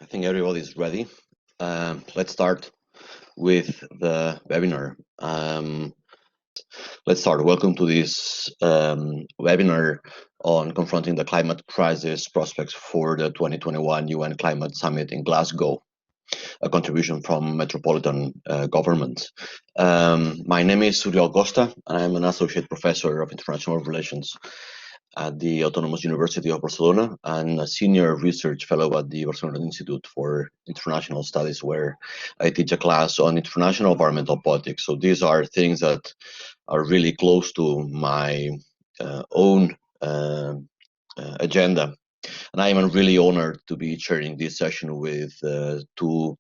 I think everybody's ready. Let's start with the webinar. Let's start. Welcome to this webinar on confronting the climate crisis prospects for the 2021 UN Climate Summit in Glasgow, a contribution from Metropolitan government. My name is Oriol Costa, and I'm an associate professor of international relations at the Autonomous University of Barcelona and a senior research fellow at the Barcelona Institute for International Studies, where I teach a class on international environmental politics. So these are things that are really close to my own agenda. And I am really honored to be sharing this session with two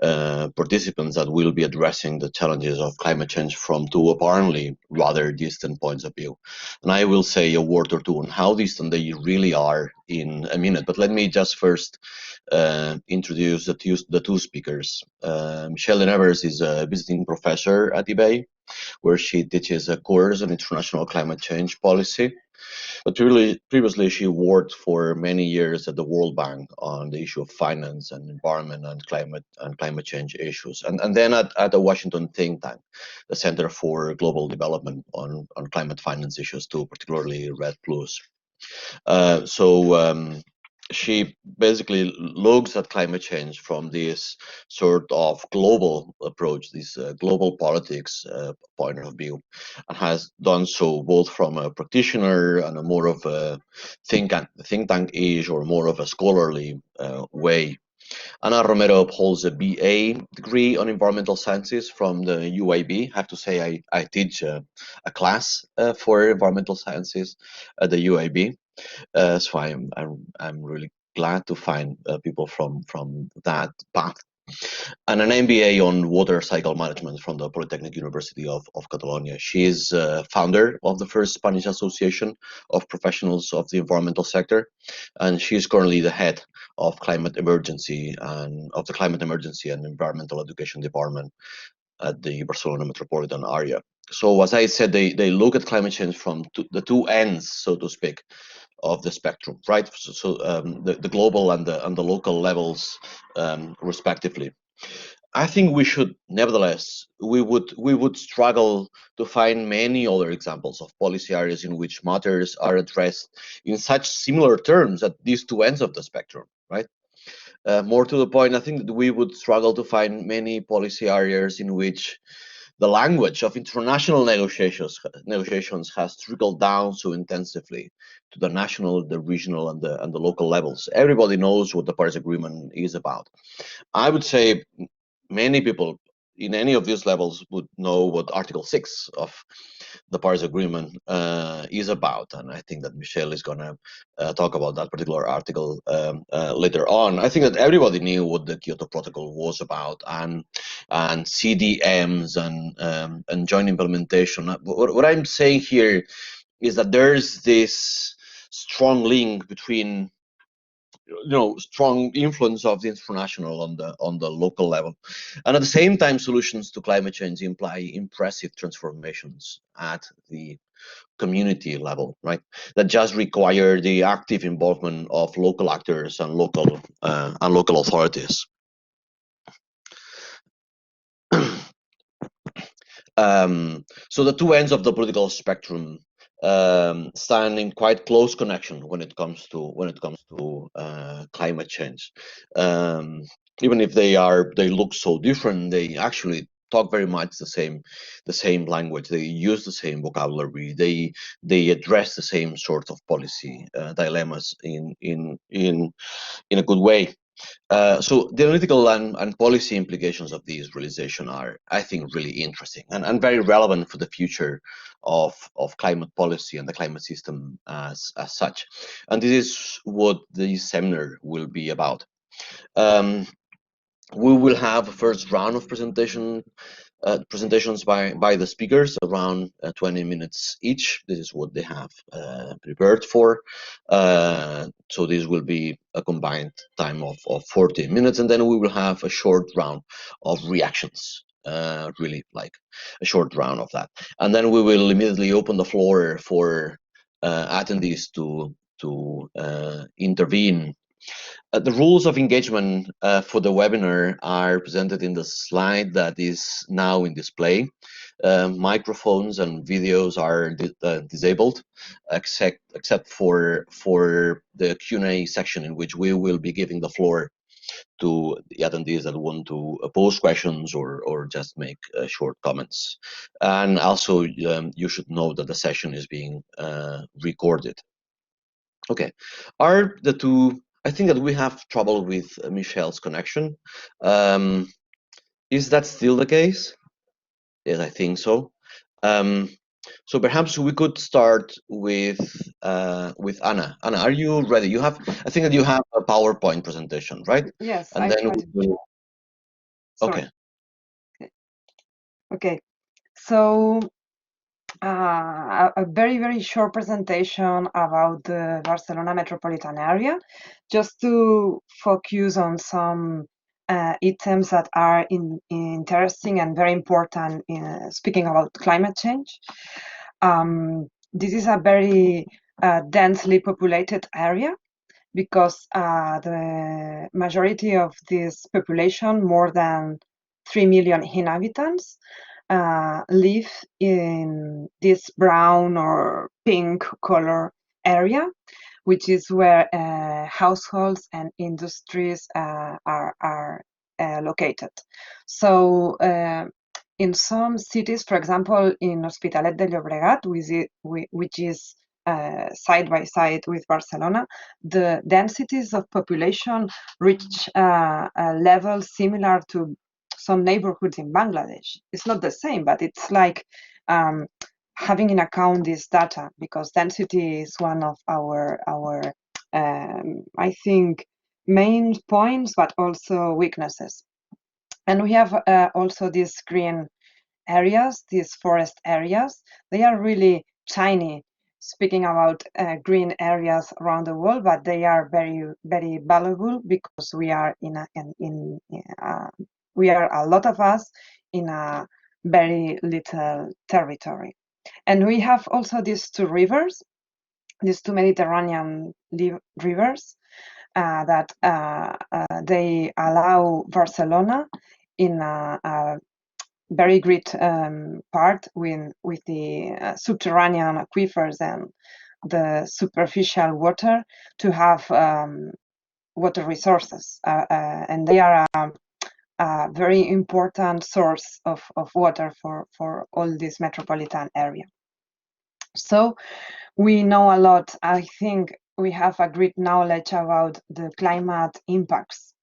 participants that will be addressing the challenges of climate change from two apparently rather distant points of view. And I will say a word or two on how distant they really are in a minute. But let me just first introduce the two speakers. Michele is a visiting professor at IBEI, where she teaches a course on international climate change policy. But previously, she worked for many years at the World Bank on the issue of finance and environment and climate change issues, and then at the Washington think tank, the Center for Global Development on climate finance issues too, particularly REDD+. She basically looks at climate change from this sort of global approach, this global politics point of view, and has done so both from a practitioner and a more of a think tank-ish or more of a scholarly way. Ana Romero holds a BA degree on environmental sciences from the UIB. I have to say I teach a class for environmental sciences at the UIB. So I'm really glad to find people from that path. And an MBA on water cycle management from the Polytechnic University of Catalonia. She is founder of the first Spanish Association of Professionals of the Environmental Sector, and she is currently the head of climate emergency and of the Climate Emergency and Environmental Education Department at the Barcelona Metropolitan Àrea. So as I said, they look at climate change from the two ends, so to speak, of the spectrum, right? So the global and the local levels, respectively. I think we should, nevertheless, we would struggle to find many other examples of policy areas in which matters are addressed in such similar terms at these two ends of the spectrum, right? More to the point, I think that we would struggle to find many policy areas in which the language of international negotiations has trickled down so intensively to the national, the regional, and the local levels. Everybody knows what the Paris Agreement is about. I would say many people in any of these levels would know what Article 6 of the Paris Agreement is about, and I think that Michele is going to talk about that particular article later on. I think that everybody knew what the Kyoto Protocol was about, and CDMs and joint implementation. What I'm saying here is that there's this strong link between strong influence of the international on the local level, and at the same time solutions to climate change imply impressive transformations at the community level, right? That just require the active involvement of local actors and local authorities. So the two ends of the political spectrum stand in quite close connection when it comes to climate change. Even if they look so different, they actually talk very much the same language. They use the same vocabulary. They address the same sort of policy dilemmas in a good way. So the analytical and policy implications of these realization are, I think, really interesting and very relevant for the future of climate policy and the climate system as such. And this is what this seminar will be about. We will have a first round of presentations by the speakers, around 20 minutes each. This is what they have prepared for. So this will be a combined time of 40 minutes, and then we will have a short round of reactions, really like a short round of that. And then we will immediately open the floor for attendees to intervene The rules of engagement for the webinar are presented in the slide that is now in display. Microphones and videos are disabled, except for the Q&A section, in which we will be giving the floor to the attendees that want to pose questions or just make short comments. And also, you should know that the session is being recorded. Okay, are the two? I think that we have trouble with Michele's connection. Is that still the case? Yes, I think so. So perhaps we could start with Anna. Anna, are you ready? You have, I think that you have a PowerPoint presentation, right? Yes, And then we will. Sorry. Okay. Okay. So a very short presentation about the Barcelona metropolitan area, just to focus on some items that are interesting and very important in speaking about climate change. This is a very densely populated area, because the majority of this population, more than 3 million inhabitants, live in this brown or pink color area, which is where households and industries are located. So in some cities, for example, in Hospitalet de Llobregat, which is side by side with Barcelona, the densities of population reach a level similar to some neighborhoods in Bangladesh. It's not the same, but it's like having in account this data, because density is one of our I think main points, but also weaknesses. And we have also these green areas, these forest areas. They are really tiny, speaking about green areas around the world, but they are very valuable, because we are we are a lot of us in a very little territory. And we have also these two rivers, these two Mediterranean rivers, that they allow Barcelona in a very great part with the subterranean aquifers and the superficial water to have water resources, and they are a very important source of water for all this metropolitan area. So we know a lot. I think we have a great knowledge about the climate impacts.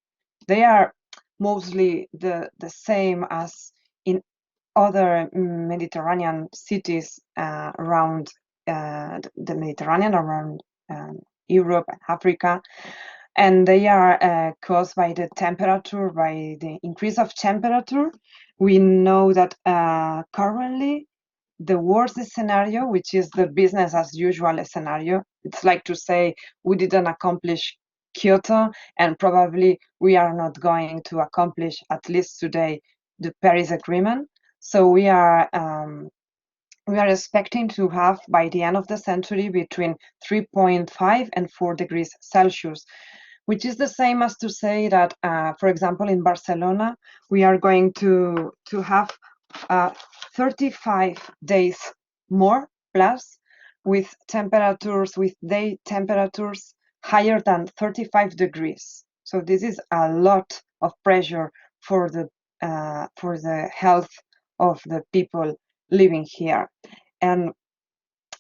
They are mostly the same as in other Mediterranean cities around the Mediterranean, around Europe and Africa. And they are caused by the temperature, by the increase of temperature. We know that currently the worst scenario, which is the business as usual scenario, it's like to say we didn't accomplish Kyoto, and probably we are not going to accomplish, at least today, the Paris Agreement. So we are expecting to have, by the end of the century, between 3.5 and 4 degrees Celsius, which is the same as to say that, for example, in Barcelona, we are going to have 35 days more plus, with temperatures, with day temperatures higher than 35 degrees. So this is a lot of pressure for the health of the people living here. And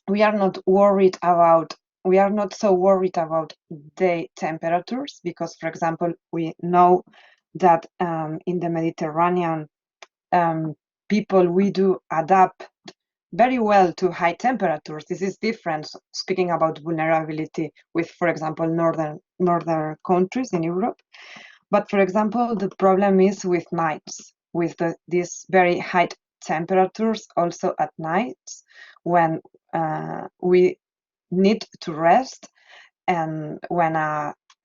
we are not worried about, we are not so worried about day temperatures, because, for example, we know that in the Mediterranean, people, we do adapt very well to high temperatures. This is different, speaking about vulnerability with, for example, northern countries in Europe. But for example, the problem is with nights, with these very high temperatures also at nights, when we need to rest, and when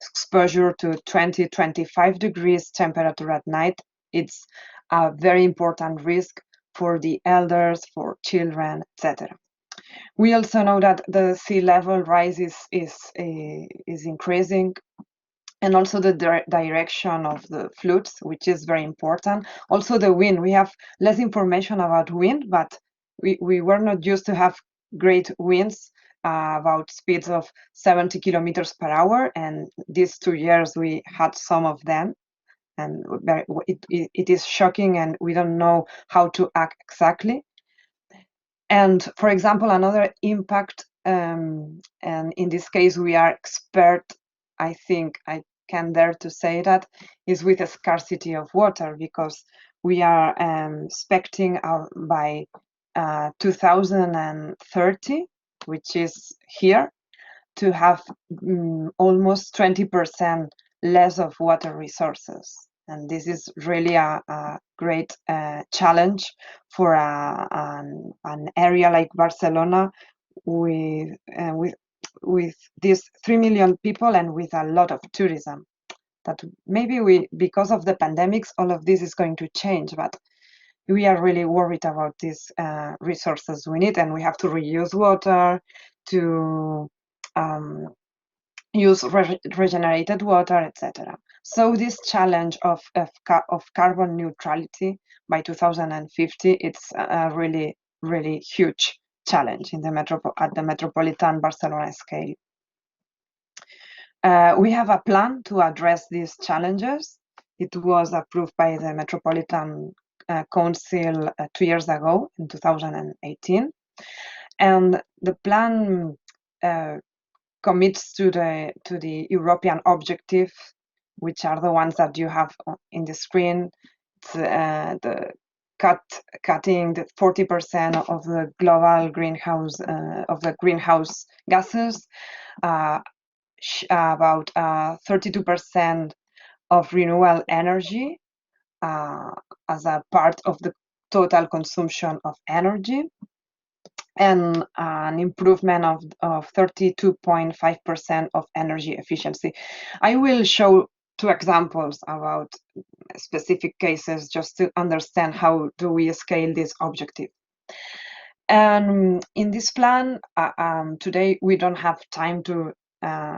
exposure to 20-25 degrees temperature at night, it's a very important risk for the elders, for children, etc. We also know that the sea level rise is increasing, and also the direction of the flutes, which is very important. Also the wind, we have less information about wind, but we were not used to have great winds about speeds of 70 kilometers per hour, and these 2 years we had some of them, and it is shocking, and we don't know how to act exactly. And for example, another impact, and in this case we are expert, I think I can dare to say that, is with a scarcity of water, because we are expecting by 2030, which is here, to have almost 20% less of water resources. And this is really a great challenge for an area like Barcelona with these 3 million people and with a lot of tourism. That maybe because of the pandemics, all of this is going to change, but we are really worried about these resources we need, and we have to reuse water, to use regenerated water, etc. So this challenge of carbon neutrality by 2050, it's a really, really huge challenge in at the Metropolitan Barcelona scale. We have a plan to address these challenges. It was approved by the Metropolitan Council 2 years ago in 2018. And the plan commits to the European objective, which are the ones that you have in the screen. It's, the cutting the 40% of the global greenhouse gases, about 32% of renewable energy as a part of the total consumption of energy, and an improvement of 32.5% of energy efficiency. I will show 2 examples about specific cases just to understand how do we scale this objective. And in this plan, today we don't have time to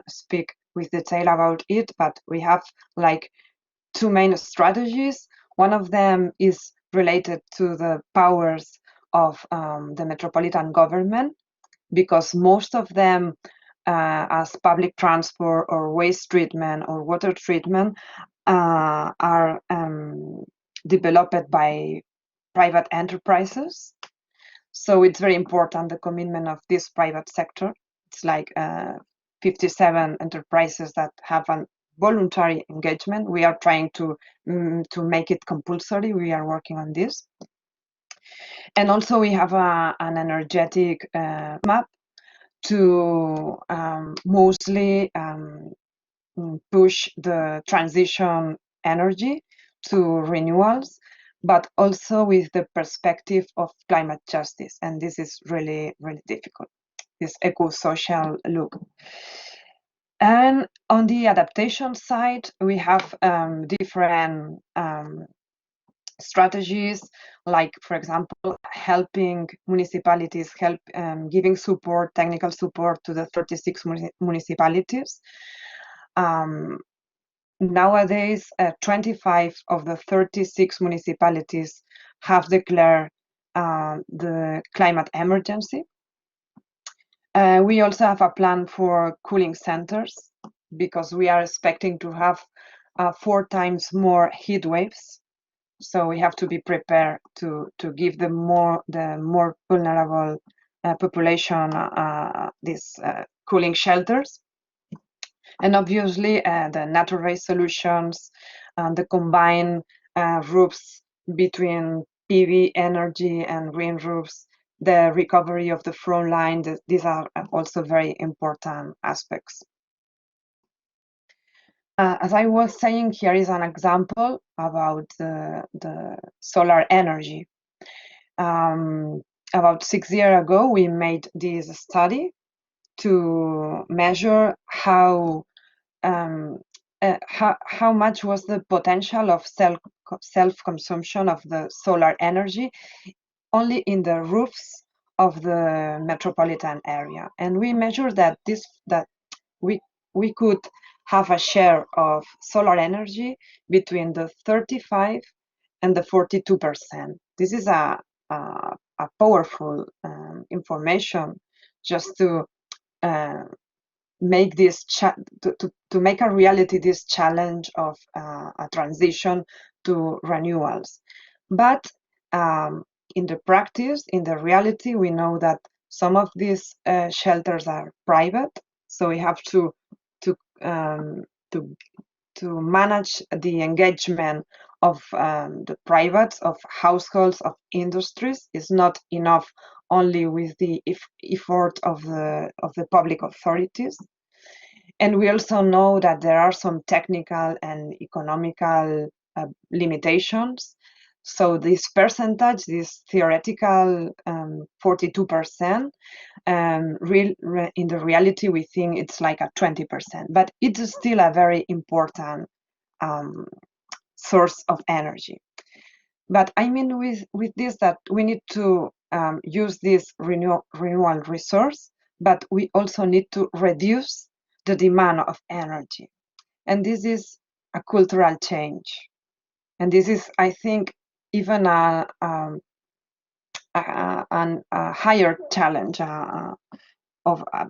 speak with detail about it, but we have like 2 main strategies. One of them is related to the powers of the Metropolitan government, because most of them, as public transport or waste treatment or water treatment, are developed by private enterprises. So it's very important, the commitment of this private sector. It's like 57 enterprises that have a voluntary engagement. We are trying to make it compulsory. We are working on this. And also we have an energetic map to mostly push the transition energy to renewals, but also with the perspective of climate justice. And this is really, really difficult, this eco-social look. And on the adaptation side, we have different strategies, like, for example, helping municipalities, giving support, technical support to the 36 municipalities. Nowadays, 25 of the 36 municipalities have declared the climate emergency. We also have a plan for cooling centers, because we are expecting to have 4 times more heat waves. So we have to be prepared to give the more vulnerable population these cooling shelters. And obviously the natural-based solutions, the combined roofs between PV energy and green roofs, the recovery of the front line, these are also very important aspects. As I was saying, here is an example about the solar energy. About 6 years ago, we made this study to measure how much was the potential of self-consumption of the solar energy only in the roofs of the metropolitan area. And we measured that we could have a share of solar energy between the 35 and the 42%. This is a powerful information just to make this to make a reality this challenge of a transition to renewals. But in the practice, in the reality, we know that some of these shelters are private, so we have to um, to to manage the engagement of the privates, of households, of industries. Is not enough only with the effort of the public authorities. And we also know that there are some technical and economical limitations. So this percentage, this theoretical 42%, in the reality, we think it's like a 20%, but it's still a very important source of energy. But I mean with this that we need to use this renewable resource, but we also need to reduce the demand of energy. And this is a cultural change. And this is, I think, even a higher challenge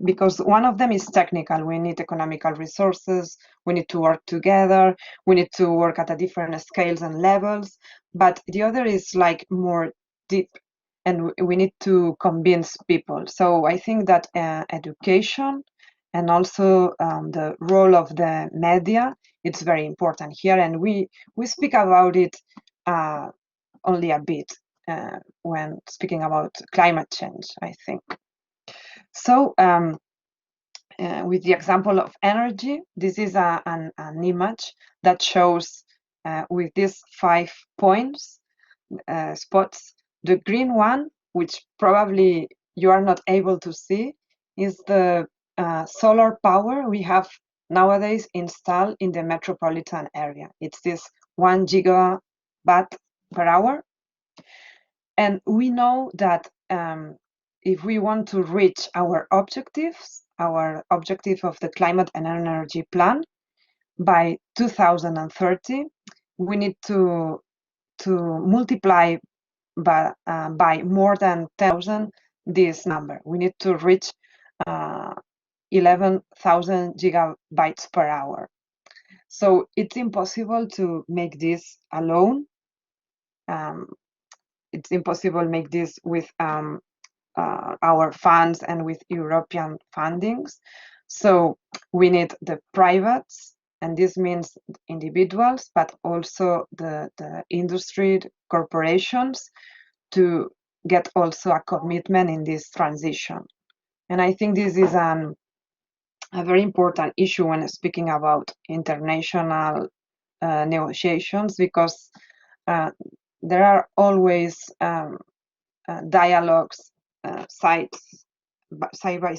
because one of them is technical. We need economical resources. We need to work together. We need to work at a different scales and levels. But the other is like more deep, and we need to convince people. So I think that education and also the role of the media, it's very important here. And we speak about it only a bit when speaking about climate change, I think. So with the example of energy, this is an image that shows with these 5 points, spots. The green one, which probably you are not able to see, is the solar power we have nowadays installed in the metropolitan area. It's this 1 gigawatt per hour. And we know that if we want to reach our objectives, our objective of the climate and energy plan by 2030, we need to multiply by more than 10,000 this number. We need to reach 11,000 gigabytes per hour. So it's impossible to make this alone. It's impossible to make this with our funds and with European fundings. So we need the privates, and this means individuals, but also the industry, the corporations, to get also a commitment in this transition. And I think this is a very important issue when speaking about international negotiations, because there are always dialogues side by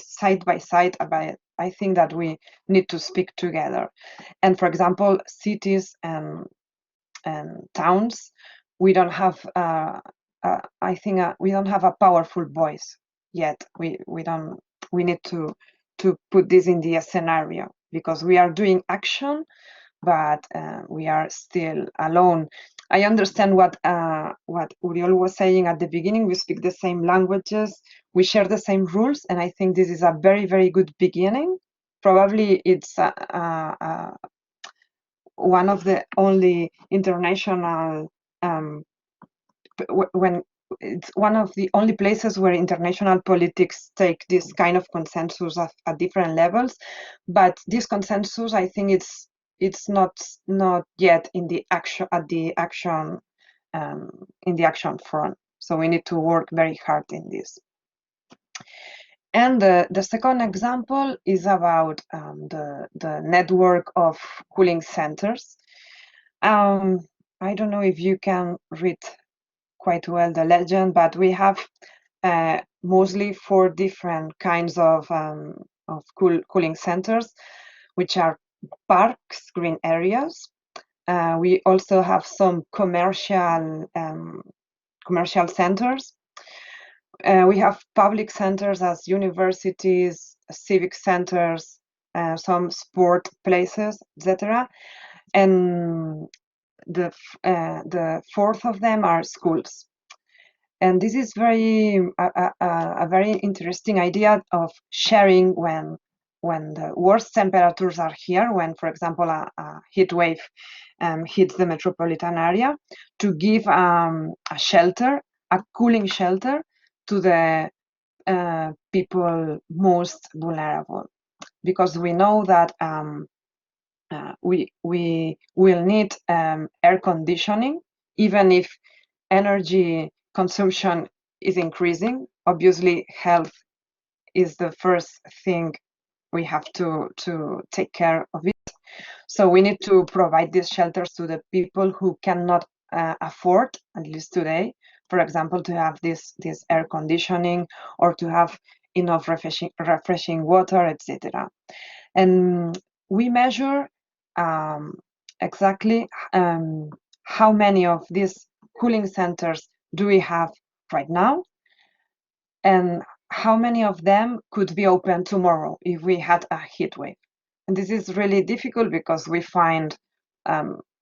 side about. I think that we need to speak together. And for example, cities and towns, we don't have I think we don't have a powerful voice yet. We need to put this in the scenario, because we are doing action, but we are still alone. I understand what Oriol was saying at the beginning. We speak the same languages, we share the same rules, and I think this is a very, very good beginning. Probably it's one of the only international when it's one of the only places where international politics take this kind of consensus at different levels. But this consensus, I think it's not yet in the action in the action front. So we need to work very hard in this. And the second example is about the network of cooling centers. I don't know if you can read quite well the legend, but we have mostly 4 different kinds of cooling centers, which are parks, green areas. We also have some commercial centers. We have public centers as universities, civic centers, some sport places, etc. And the fourth of them are schools. And this is a very interesting idea of sharing when the worst temperatures are here, when, for example, a heat wave hits the metropolitan area, to give a shelter, a cooling shelter to the people most vulnerable, because we know that we will need air conditioning, even if energy consumption is increasing. Obviously, health is the first thing we have to take care of it. So we need to provide these shelters to the people who cannot afford, at least today, for example, to have this air conditioning or to have enough refreshing water, etc. And we measure exactly how many of these cooling centers do we have right now, and how many of them could be open tomorrow if we had a heat wave. And this is really difficult because we find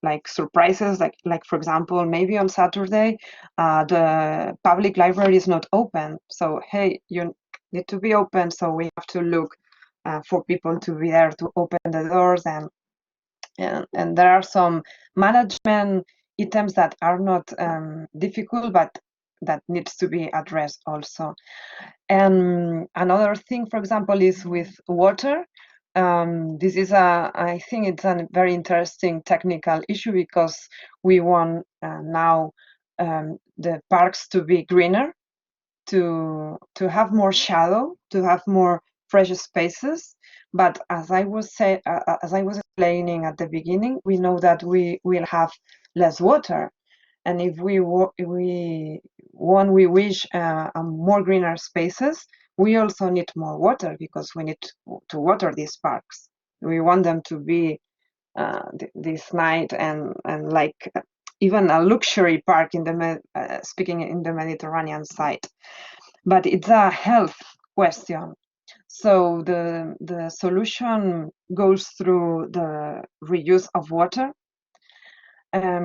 like surprises, like for example, maybe on Saturday the public library is not open. So hey, you need to be open. So we have to look for people to be there to open the doors, and there are some management items that are not difficult, but that needs to be addressed also. And another thing, for example, is with water. This is I think it's a very interesting technical issue, because we want now the parks to be greener, to have more shadow, to have more fresh spaces. But as I was explaining at the beginning, we know that we will have less water, and if we wish more greener spaces, we also need more water, because we need to water these parks. We want them to be this night and like even a luxury park in the speaking in the Mediterranean side. But it's a health question. So the solution goes through the reuse of water,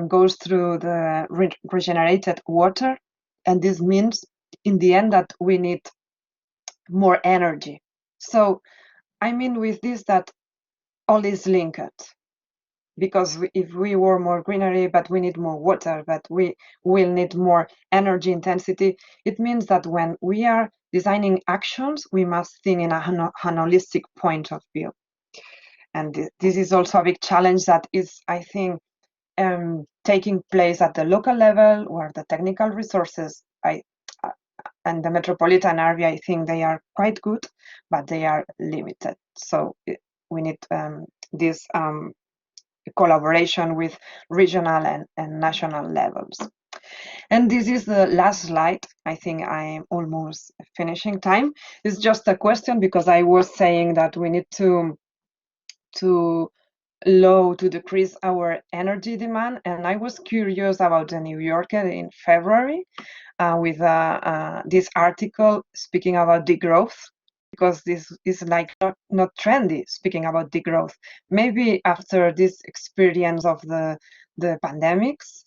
goes through the regenerated water, and this means in the end that we need more energy. So I mean with this that all is linked, because if we were more greenery but we need more water, but we will need more energy intensity, it means that when we are designing actions, we must think in a holistic point of view. And this is also a big challenge that is, I think, taking place at the local level, where the technical resources and the metropolitan area, I think they are quite good, but they are limited. So we need this collaboration with regional and national levels. And this is the last slide. I think I'm almost finishing time. It's just a question, because I was saying that we need to decrease our energy demand, and I was curious about the New Yorker in February with this article speaking about degrowth, because this is like not trendy, speaking about degrowth. Maybe after this experience of the pandemics,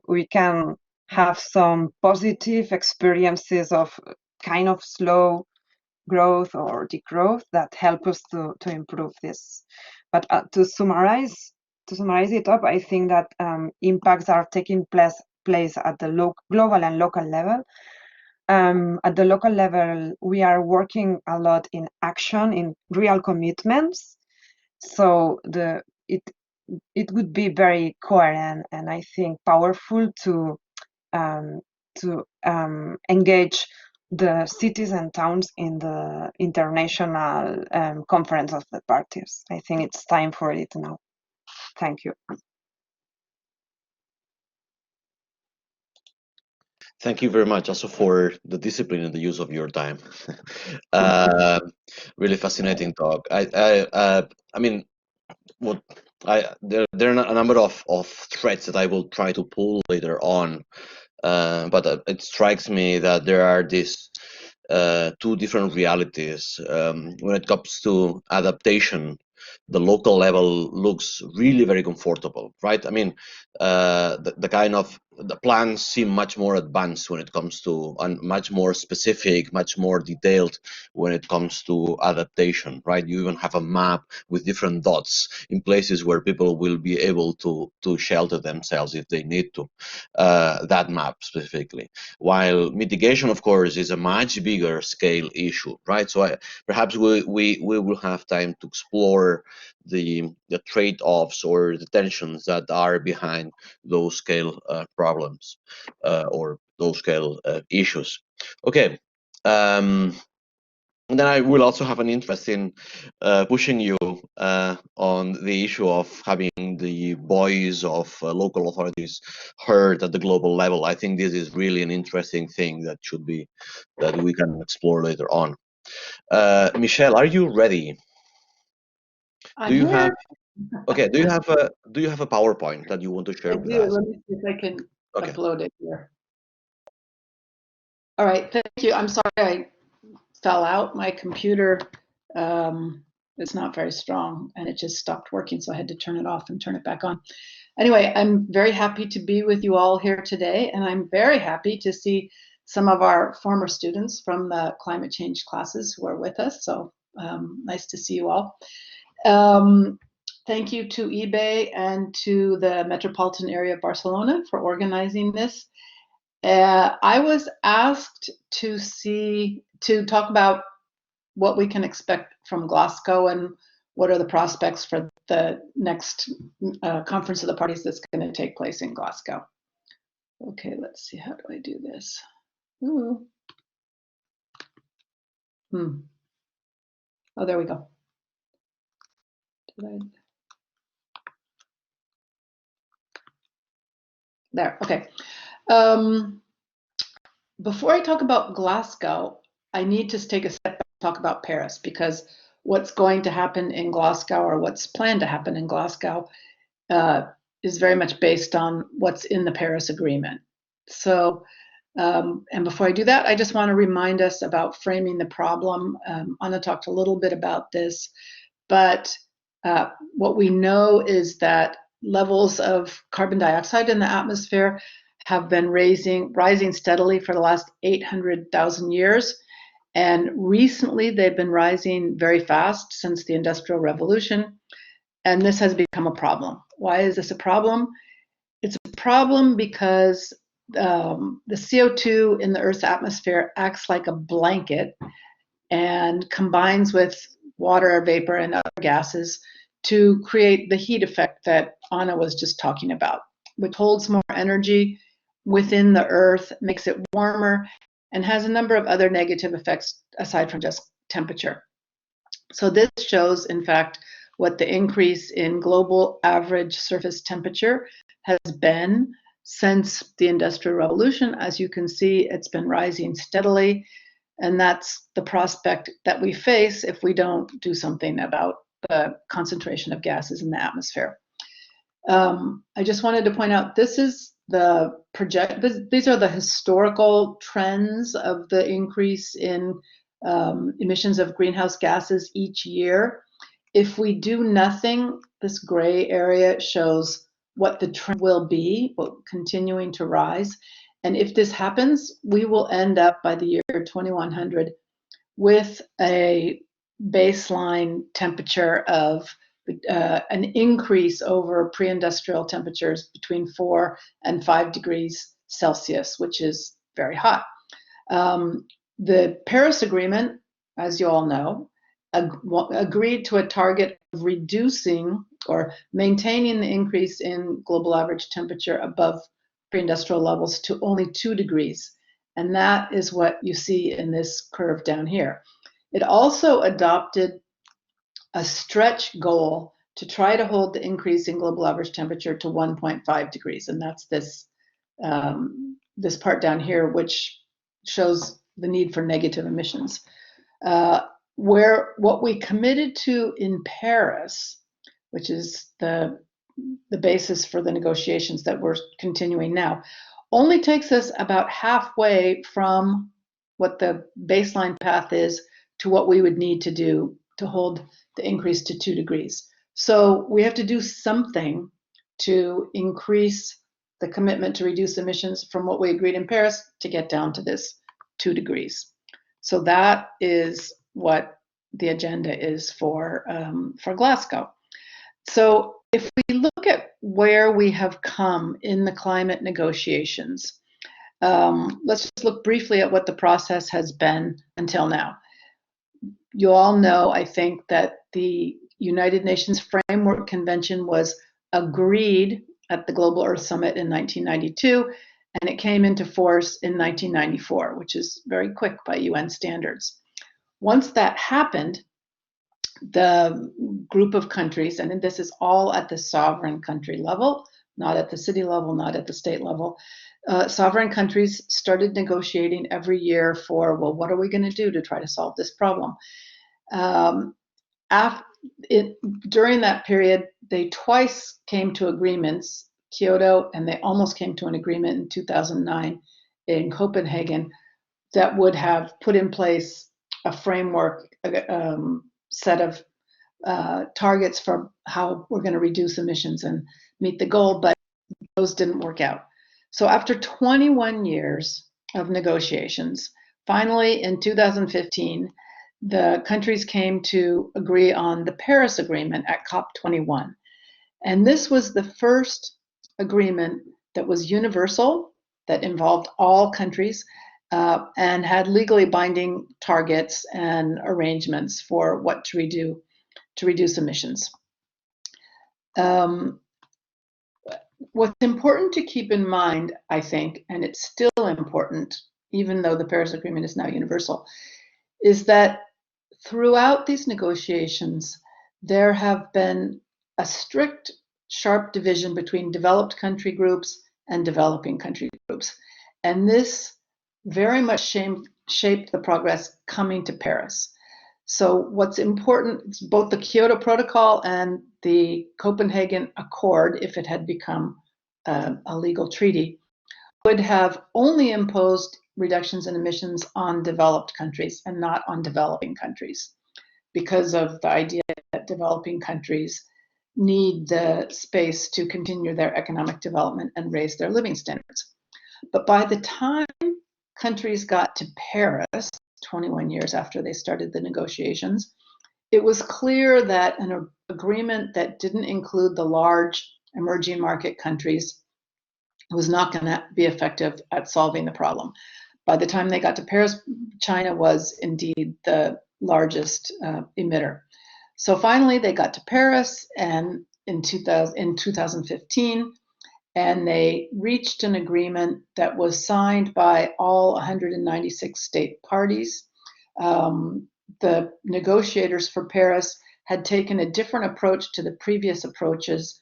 we can have some positive experiences of kind of slow growth or degrowth that help us to improve this. But to summarize it up, I think that impacts are taking place at the global and local level. At the local level, we are working a lot in action, in real commitments. So it would be very coherent and I think powerful to engage the cities and towns in the international conference of the parties. I think it's time for it now. Thank you. Thank you very much also for the discipline and the use of your time. Really fascinating talk. I mean, what there are a number of threads that I will try to pull later on, but it strikes me that there are these two different realities. When it comes to adaptation, the local level looks really very comfortable, right? I mean, the kind of the plans seem much more advanced when it comes to, and much more specific, much more detailed when it comes to adaptation, right? You even have a map with different dots in places where people will be able to shelter themselves if they need to, that map specifically. While mitigation, of course, is a much bigger scale issue, right? So perhaps we will have time to explore the trade-offs or the tensions that are behind those scale problems or those scale issues. Okay. And then I will also have an interest in pushing you on the issue of having the voice of local authorities heard at the global level. I think this is really an interesting thing that should be, that we can explore later on. Michele, are you ready? I'm here. Okay, do you have a PowerPoint that you want to share I with do. us? Let me see if I can Okay. upload it here. All right, thank you. I'm sorry I fell out. My computer is not very strong and it just stopped working, so I had to turn it off and turn it back on. Anyway, I'm very happy to be with you all here today, and I'm very happy to see some of our former students from the climate change classes who are with us, so nice to see you all. Thank you to IBEI and to the Metropolitan area of Barcelona for organizing this. I was asked to talk about what we can expect from Glasgow and what are the prospects for the next conference of the parties that's going to take place in Glasgow. Okay, let's see, how do I do this? Ooh. Oh, there we go. There, okay. Before I talk about Glasgow, I need to take a step back and talk about Paris, because what's going to happen in Glasgow, or what's planned to happen in Glasgow, is very much based on what's in the Paris Agreement. So, and before I do that, I just want to remind us about framing the problem. Anna talked a little bit about this, but what we know is that levels of carbon dioxide in the atmosphere have been rising steadily for the last 800,000 years. And recently they've been rising very fast since the Industrial Revolution. And this has become a problem. Why is this a problem? It's a problem because the CO2 in the Earth's atmosphere acts like a blanket and combines with water vapor and other gases to create the heat effect that Anna was just talking about, which holds more energy within the Earth, makes it warmer, and has a number of other negative effects aside from just temperature. So this shows, in fact, what the increase in global average surface temperature has been since the Industrial Revolution. As you can see, it's been rising steadily, and that's the prospect that we face if we don't do something about the concentration of gases in the atmosphere. I just wanted to point out, this is the these are the historical trends of the increase in emissions of greenhouse gases each year. If we do nothing, this gray area shows what the trend will be, continuing to rise. And if this happens, we will end up by the year 2100 with a baseline temperature of an increase over pre-industrial temperatures between 4 and 5 degrees Celsius, which is very hot. The Paris Agreement, as you all know, agreed to a target of reducing or maintaining the increase in global average temperature above pre-industrial levels to only 2 degrees. And that is what you see in this curve down here. It also adopted a stretch goal to try to hold the increase in global average temperature to 1.5 degrees. And that's this, this part down here, which shows the need for negative emissions. Where what we committed to in Paris, which is the basis for the negotiations that we're continuing now, only takes us about halfway from what the baseline path is to what we would need to do to hold the increase to 2 degrees. So we have to do something to increase the commitment to reduce emissions from what we agreed in Paris to get down to this 2 degrees. So that is what the agenda is for Glasgow. So if we look at where we have come in the climate negotiations, let's just look briefly at what the process has been until now. You all know, I think, that the United Nations Framework Convention was agreed at the Global Earth Summit in 1992, and it came into force in 1994, which is very quick by UN standards. Once that happened, the group of countries, and this is all at the sovereign country level, not at the city level, not at the state level, sovereign countries started negotiating every year for, well, what are we going to do to try to solve this problem? During that period, they twice came to agreements, Kyoto, and they almost came to an agreement in 2009 in Copenhagen that would have put in place a framework, set of targets for how we're going to reduce emissions and meet the goal, but those didn't work out. So after 21 years of negotiations, finally in 2015, the countries came to agree on the Paris Agreement at COP21. And this was the first agreement that was universal, that involved all countries, and had legally binding targets and arrangements for what to reduce emissions. What's important to keep in mind, I think, and it's still important, even though the Paris Agreement is now universal, is that throughout these negotiations, there have been a strict, sharp division between developed country groups and developing country groups. And this very much shaped the progress coming to Paris. So what's important, both the Kyoto Protocol and the Copenhagen Accord, if it had become a legal treaty, would have only imposed reductions in emissions on developed countries and not on developing countries, because of the idea that developing countries need the space to continue their economic development and raise their living standards. But by the time countries got to Paris, 21 years after they started the negotiations, it was clear that an agreement that didn't include the large emerging market countries was not going to be effective at solving the problem. By the time they got to Paris, China was indeed the largest emitter. So finally they got to Paris and in 2015, and they reached an agreement that was signed by all 196 state parties. The negotiators for Paris had taken a different approach to the previous approaches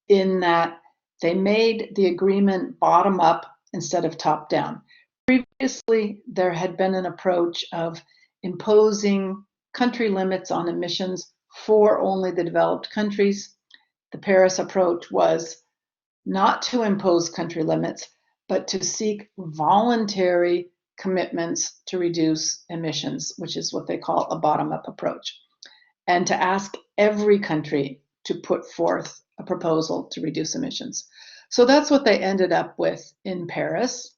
in that they made the agreement bottom up instead of top down. Previously, there had been an approach of imposing country limits on emissions for only the developed countries. The Paris approach was not to impose country limits, but to seek voluntary commitments to reduce emissions, which is what they call a bottom-up approach, and to ask every country to put forth a proposal to reduce emissions. So that's what they ended up with in Paris.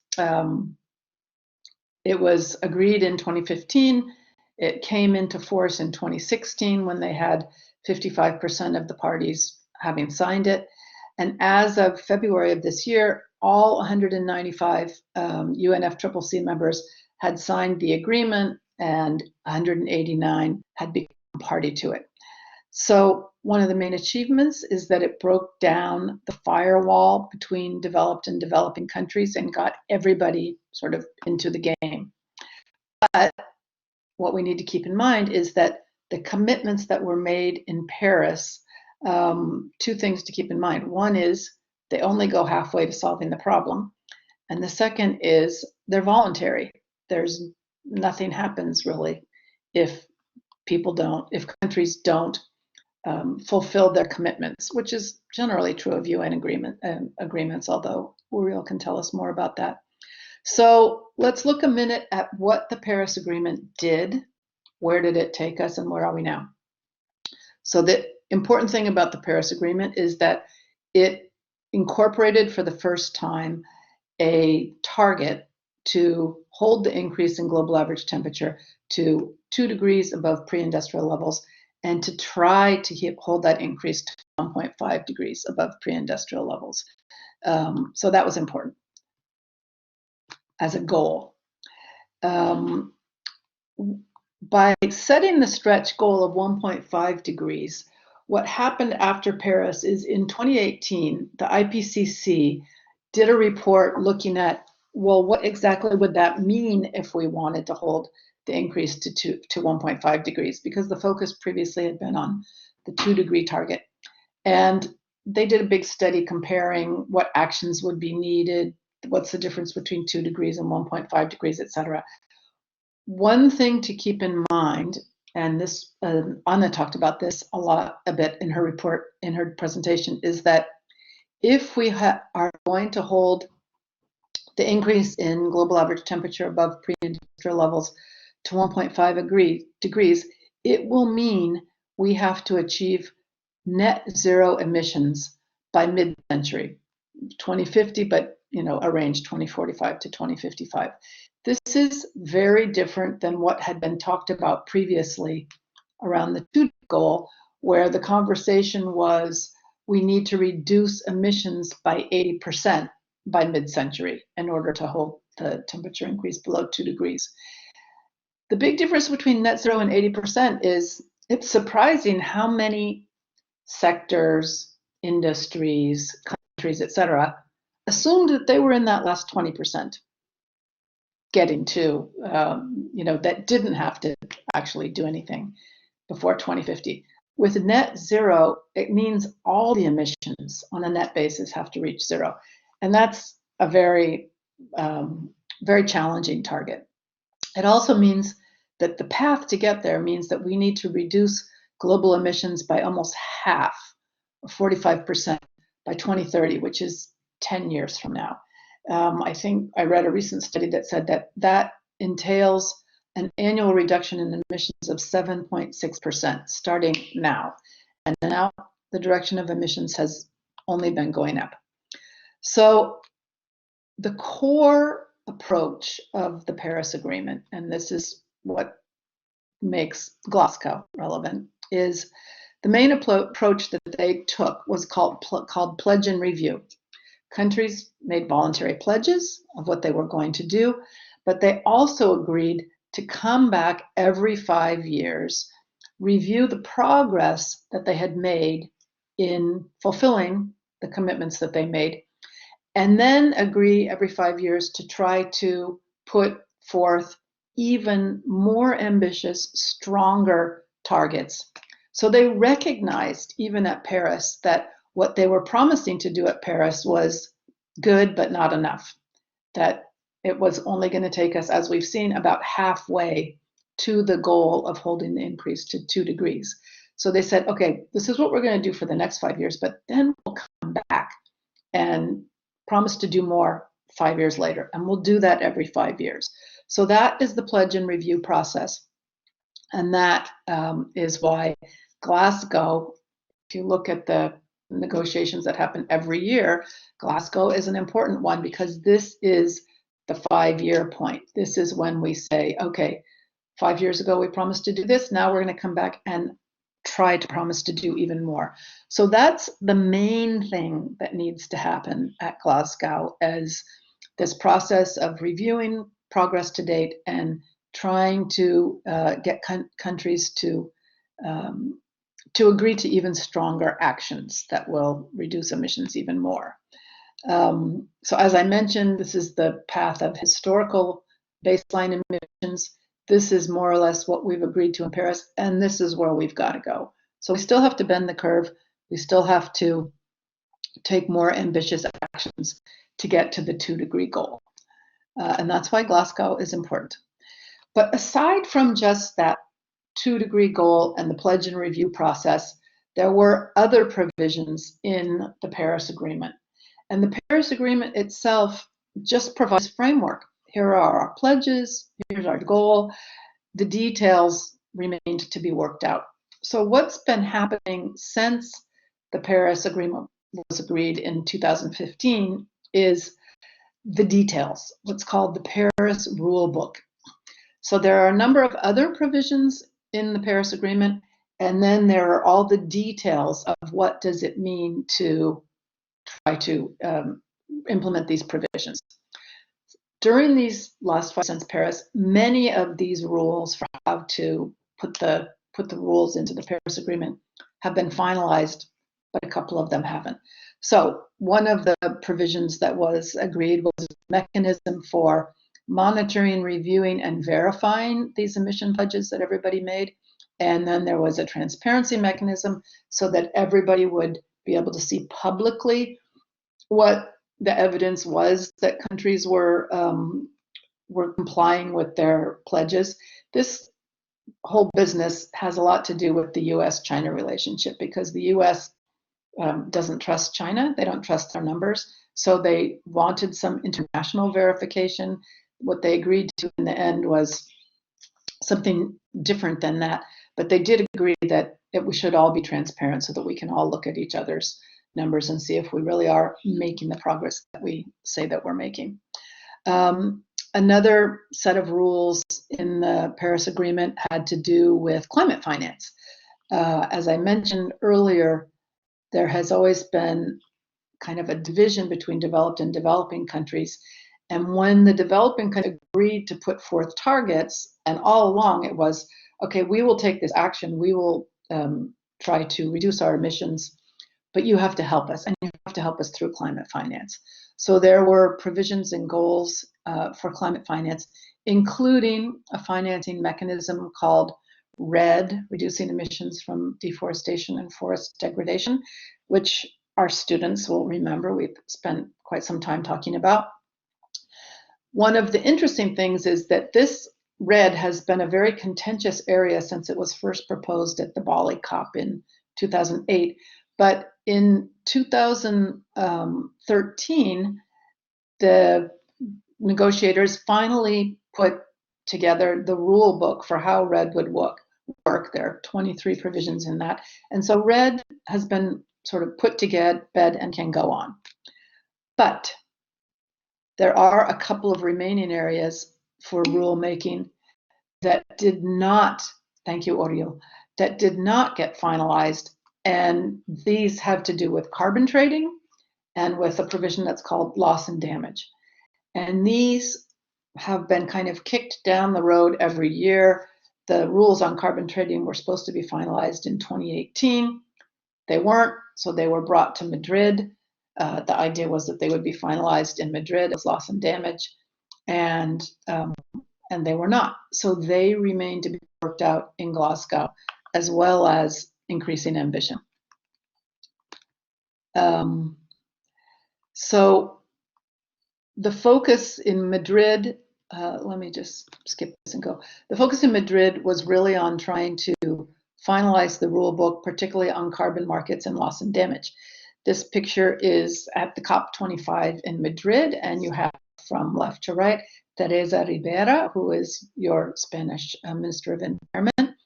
It was agreed in 2015. It came into force in 2016 when they had 55% of the parties having signed it. And as of February of this year, all 195 UNFCCC members had signed the agreement and 189 had become party to it. So one of the main achievements is that it broke down the firewall between developed and developing countries and got everybody sort of into the game. But what we need to keep in mind is that the commitments that were made in Paris, two things to keep in mind. One is they only go halfway to solving the problem. And the second is they're voluntary. There's nothing happens really if countries don't fulfill their commitments, which is generally true of UN agreements, although Oriol can tell us more about that. So let's look a minute at what the Paris Agreement did. Where did it take us and where are we now? So the important thing about the Paris Agreement is that it incorporated for the first time a target to hold the increase in global average temperature to 2 degrees above pre-industrial levels and to try to hold that increase to 1.5 degrees above pre-industrial levels. So that was important as a goal. By setting the stretch goal of 1.5 degrees, what happened after Paris is in 2018, the IPCC did a report looking at, well, what exactly would that mean if we wanted to hold the increase to 1.5 degrees? Because the focus previously had been on the 2-degree target. And they did a big study comparing what actions would be needed, what's the difference between 2 degrees and 1.5 degrees, et cetera. One thing to keep in mind, and this Anna talked about this a bit in her report, in her presentation, is that if we are going to hold the increase in global average temperature above pre-industrial levels to 1.5 degrees, it will mean we have to achieve net zero emissions by mid-century, 2050, but a range 2045 to 2055. This is very different than what had been talked about previously around the 2 goal, where the conversation was we need to reduce emissions by 80% by mid-century in order to hold the temperature increase below 2 degrees. The big difference between net zero and 80% is it's surprising how many sectors, industries, countries, et cetera, assumed that they were in that last 20%. Getting to, that didn't have to actually do anything before 2050. With net zero, it means all the emissions on a net basis have to reach zero. And that's a very, very challenging target. It also means that the path to get there means that we need to reduce global emissions by almost half, or 45% by 2030, which is 10 years from now. I think I read a recent study that said that entails an annual reduction in emissions of 7.6% starting now. And now the direction of emissions has only been going up. So the core approach of the Paris Agreement, and this is what makes Glasgow relevant, is the main approach that they took was called pledge and review. Countries made voluntary pledges of what they were going to do, but they also agreed to come back every 5 years, review the progress that they had made in fulfilling the commitments that they made, and then agree every 5 years to try to put forth even more ambitious, stronger targets. So they recognized, even at Paris, that what they were promising to do at Paris was good, but not enough. That it was only going to take us, as we've seen, about halfway to the goal of holding the increase to 2 degrees. So they said, okay, this is what we're going to do for the next 5 years, but then we'll come back and promise to do more 5 years later. And we'll do that every 5 years. So that is the pledge and review process. And that is why Glasgow, if you look at the negotiations that happen every year, Glasgow is an important one because this is the 5-year point. This is when we say, okay, 5 years ago we promised to do this, now we're going to come back and try to promise to do even more. So that's the main thing that needs to happen at Glasgow, as this process of reviewing progress to date and trying to get countries to agree to even stronger actions that will reduce emissions even more. So as I mentioned, this is the path of historical baseline emissions. This is more or less what we've agreed to in Paris, and this is where we've got to go. So we still have to bend the curve. We still have to take more ambitious actions to get to the 2-degree goal. And that's why Glasgow is important. But aside from just that 2-degree goal and the pledge and review process, there were other provisions in the Paris Agreement. And the Paris Agreement itself just provides framework. here are our pledges, here's our goal. The details remained to be worked out. So what's been happening since the Paris Agreement was agreed in 2015 is the details, what's called the Paris Rule Book. So there are a number of other provisions in the Paris Agreement, and then there are all the details of what does it mean to try to implement these provisions. During these last 5 since Paris, many of these rules for how to put the rules into the Paris Agreement have been finalized, but a couple of them haven't. So one of the provisions that was agreed was a mechanism for monitoring, reviewing, and verifying these emission pledges that everybody made. And then there was a transparency mechanism so that everybody would be able to see publicly what the evidence was that countries were complying with their pledges. This whole business has a lot to do with the U.S.-China relationship because the U.S. Doesn't trust China. They don't trust their numbers. So they wanted some international verification. What they agreed to in the end was something different than that. But they did agree that we should all be transparent so that we can all look at each other's numbers and see if we really are making the progress that we say that we're making. Another set of rules in the Paris Agreement had to do with climate finance. As I mentioned earlier, there has always been kind of a division between developed and developing countries. And when the developing countries agreed to put forth targets, and all along it was, okay, we will take this action, we will try to reduce our emissions, but you have to help us, and you have to help us through climate finance. So there were provisions and goals for climate finance, including a financing mechanism called RED, Reducing Emissions from Deforestation and Forest Degradation, which our students will remember we've spent quite some time talking about. One of the interesting things is that this RED has been a very contentious area since it was first proposed at the Bali COP in 2008. But in 2013, the negotiators finally put together the rule book for how RED would work. There are 23 provisions in that. And so RED has been sort of put to bed and can go on. But there are a couple of remaining areas for rulemaking that did not, thank you, Oriol, that did not get finalized. And these have to do with carbon trading and with a provision that's called loss and damage. And these have been kind of kicked down the road every year. The rules on carbon trading were supposed to be finalized in 2018. They weren't, so they were brought to Madrid. The idea was that they would be finalized in Madrid as loss and damage, and they were not. So they remain to be worked out in Glasgow, as well as increasing ambition. So the focus in Madrid, let me just skip this and go. The focus in Madrid was really on trying to finalize the rule book, particularly on carbon markets and loss and damage. This picture is at the COP25 in Madrid, and you have from left to right, Teresa Ribera, who is your Spanish Minister of Environment,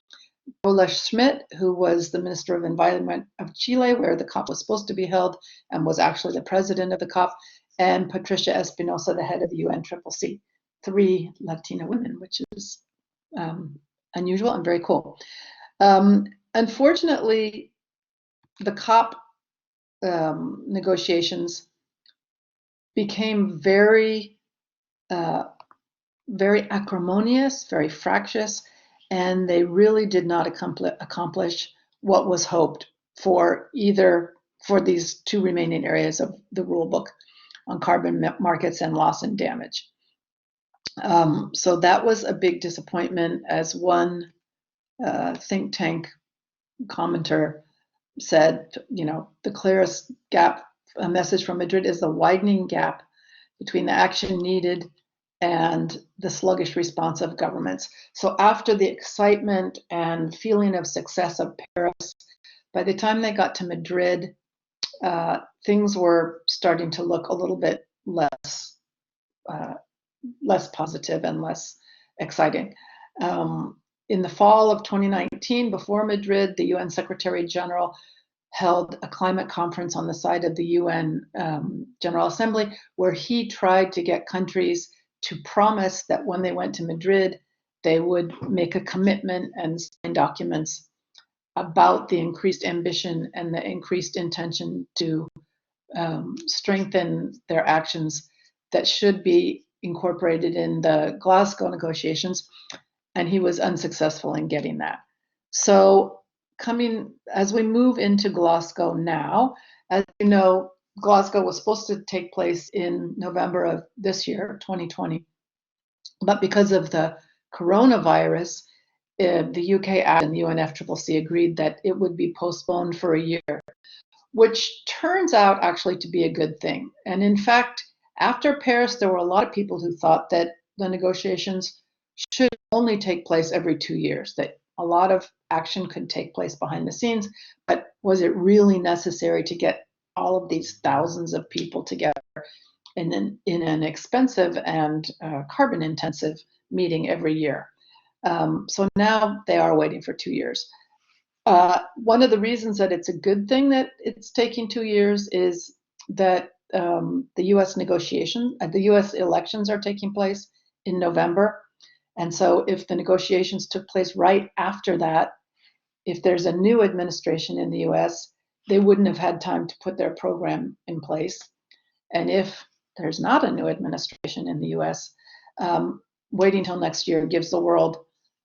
Ola Schmidt, who was the Minister of Environment of Chile, where the COP was supposed to be held and was actually the president of the COP, and Patricia Espinosa, the head of the UNFCCC. 3 Latina women, which is unusual and very cool. Unfortunately, the COP negotiations became very acrimonious, very fractious, and they really did not accomplish what was hoped for these 2 remaining areas of the rule book on carbon markets and loss and damage. So that was a big disappointment, as one think tank commenter said, the clearest gap, a message from Madrid is the widening gap between the action needed and the sluggish response of governments. So after the excitement and feeling of success of Paris, by the time they got to Madrid, things were starting to look a little bit less less positive and less exciting. In the fall of 2019, before Madrid, the UN Secretary General held a climate conference on the side of the UN General Assembly, where he tried to get countries to promise that when they went to Madrid, they would make a commitment and sign documents about the increased ambition and the increased intention to strengthen their actions that should be incorporated in the Glasgow negotiations, and he was unsuccessful in getting that. So as we move into Glasgow now, as you know, Glasgow was supposed to take place in November of this year, 2020, but because of the coronavirus, the UK and the UNFCCC agreed that it would be postponed for a year, which turns out actually to be a good thing. And in fact, after Paris, there were a lot of people who thought that the negotiations should only take place every 2 years, that a lot of action could take place behind the scenes, but was it really necessary to get all of these thousands of people together in an expensive and carbon-intensive meeting every year? So now they are waiting for 2 years. One of the reasons that it's a good thing that it's taking 2 years is that the U.S. elections are taking place in November. And so if the negotiations took place right after that, if there's a new administration in the U.S., they wouldn't have had time to put their program in place. And if there's not a new administration in the U.S., waiting till next year gives the world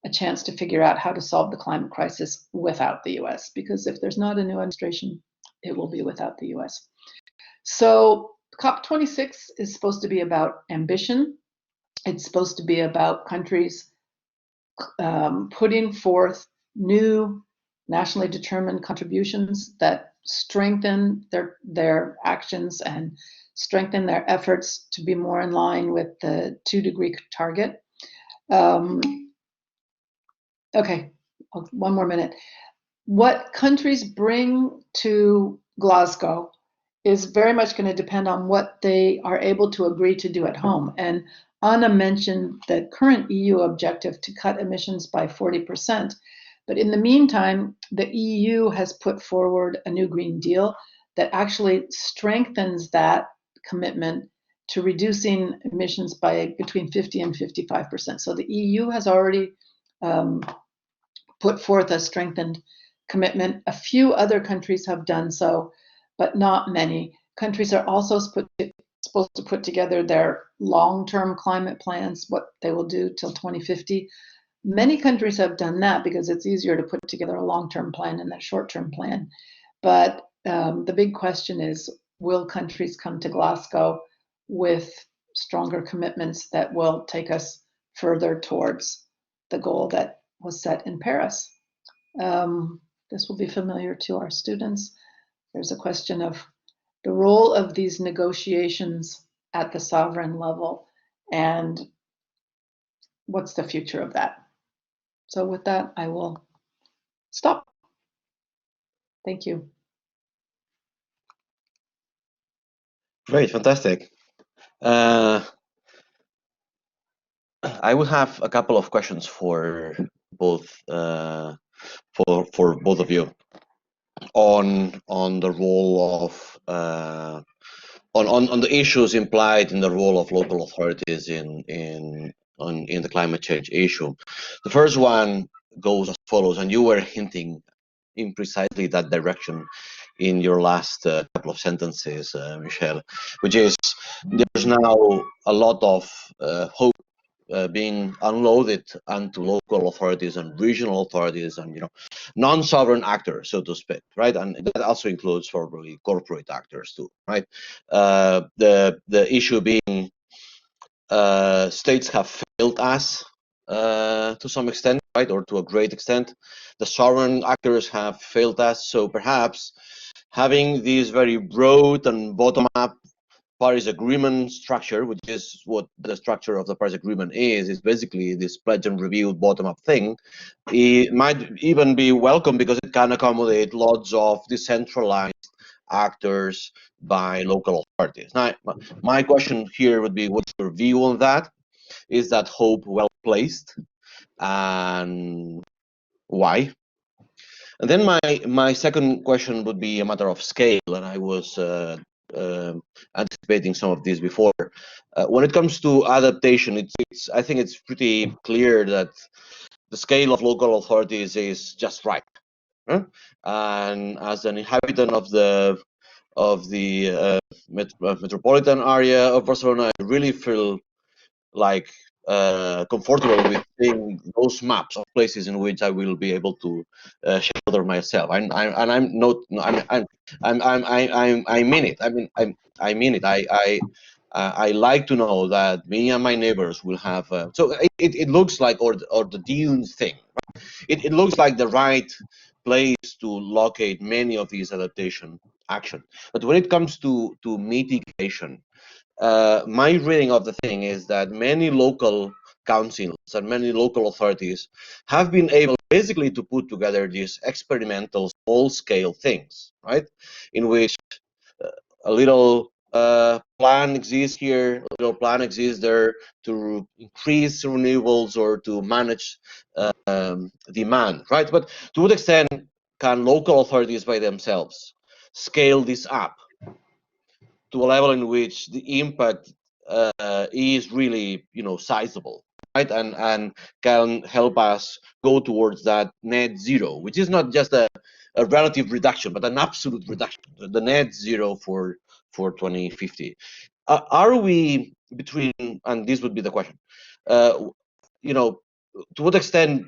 a chance to figure out how to solve the climate crisis without the US, because if there's not a new administration, it will be without the US. So COP26 is supposed to be about ambition. It's supposed to be about countries putting forth new nationally determined contributions that strengthen their actions and strengthen their efforts to be more in line with the 2-degree target. Okay, one more minute. What countries bring to Glasgow is very much going to depend on what they are able to agree to do at home. And Anna mentioned the current EU objective to cut emissions by 40%. But in the meantime, the EU has put forward a new Green Deal that actually strengthens that commitment to reducing emissions by between 50 and 55%. So the EU has already put forth a strengthened commitment. A few other countries have done so, but not many. Countries are also supposed to put together their long-term climate plans, what they will do till 2050. Many countries have done that because it's easier to put together a long-term plan than a short-term plan. But the big question is, will countries come to Glasgow with stronger commitments that will take us further towards the goal that was set in Paris? This will be familiar to our students. There's a question of the role of these negotiations at the sovereign level and what's the future of that. So with that, I will stop. Thank you. Great, fantastic. I will have a couple of questions for both for both of you on the role of on the issues implied in the role of local authorities in the climate change issue. The first one goes as follows, and you were hinting in precisely that direction in your last couple of sentences, Michele, which is there's now a lot of hope being unloaded onto local authorities and regional authorities and non-sovereign actors, so to speak, right? And that also includes probably corporate actors too, right? The issue being states have failed us to some extent, right, or to a great extent. The sovereign actors have failed us, so perhaps having this very broad and bottom-up Paris Agreement structure, which is what the structure of the Paris Agreement is basically this pledge and review bottom-up thing. It might even be welcome because it can accommodate lots of decentralized actors by local authorities. Now, my question here would be, what's your view on that? Is that hope well placed, and why? And then my second question would be a matter of scale, and I was anticipating some of this before. When it comes to adaptation, I think it's pretty clear that the scale of local authorities is just right. Huh? And as an inhabitant of the metropolitan area of Barcelona, I really feel like comfortable with seeing those maps of places in which I will be able to shelter myself. I'm not. I mean it. I mean it. I like to know that me and my neighbors will have. So it looks like or the dunes thing. Right? It looks like the right place to locate many of these adaptation action. But when it comes to mitigation, my reading of the thing is that many local councils and many local authorities have been able basically to put together these experimental small-scale things, right? In which a little plan exists here, a little plan exists there to increase renewables or to manage demand, right? But to what extent can local authorities by themselves scale this up to a level in which the impact is really, sizable, right? And can help us go towards that net zero, which is not just a relative reduction, but an absolute reduction, the net zero for 2050. Are we between, and this would be the question, to what extent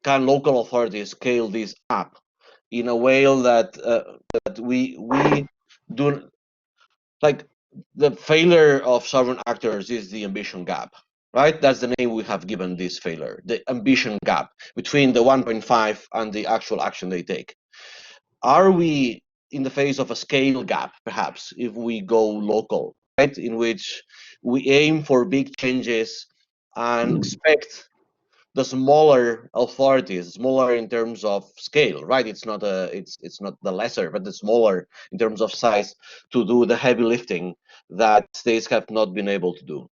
can local authorities scale this up in a way that we do, like, the failure of sovereign actors is the ambition gap, right? That's the name we have given this failure, the ambition gap between the 1.5 and the actual action they take. Are we in the face of a scale gap, perhaps, if we go local, right? In which we aim for big changes and expect the smaller authorities, smaller in terms of scale, right? It's not the lesser, but the smaller in terms of size, to do the heavy lifting that states have not been able to do.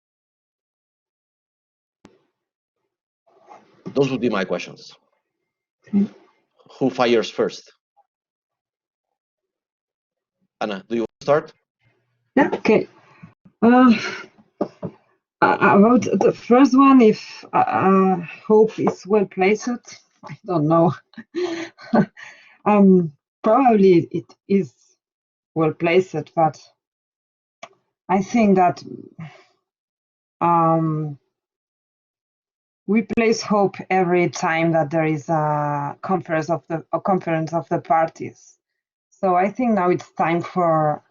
Those would be my questions. Who fires first? Anna, do you want to start? Yeah, okay. About the first one, if hope is well placed, I don't know. Probably it is well placed, but I think that we place hope every time that there is a conference of the parties. So I think now it's time for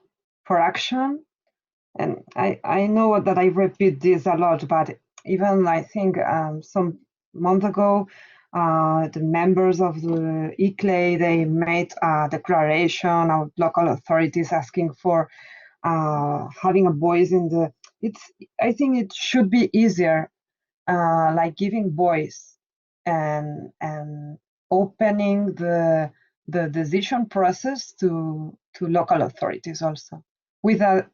action. And I know that I repeat this a lot, but even I think some month ago, the members of the ICLEI, they made a declaration of local authorities asking for having a voice in the, I think it should be easier, like giving voice and opening the decision process to local authorities also, with a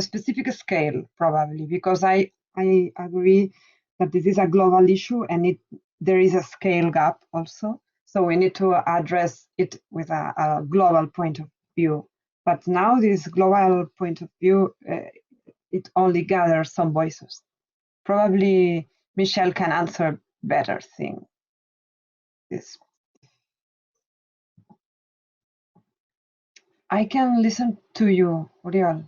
specific scale, probably, because I agree that this is a global issue and there is a scale gap also. So we need to address it with a global point of view. But now this global point of view, it only gathers some voices. Probably Michele can answer better thing. This. I can listen to you, Oriol.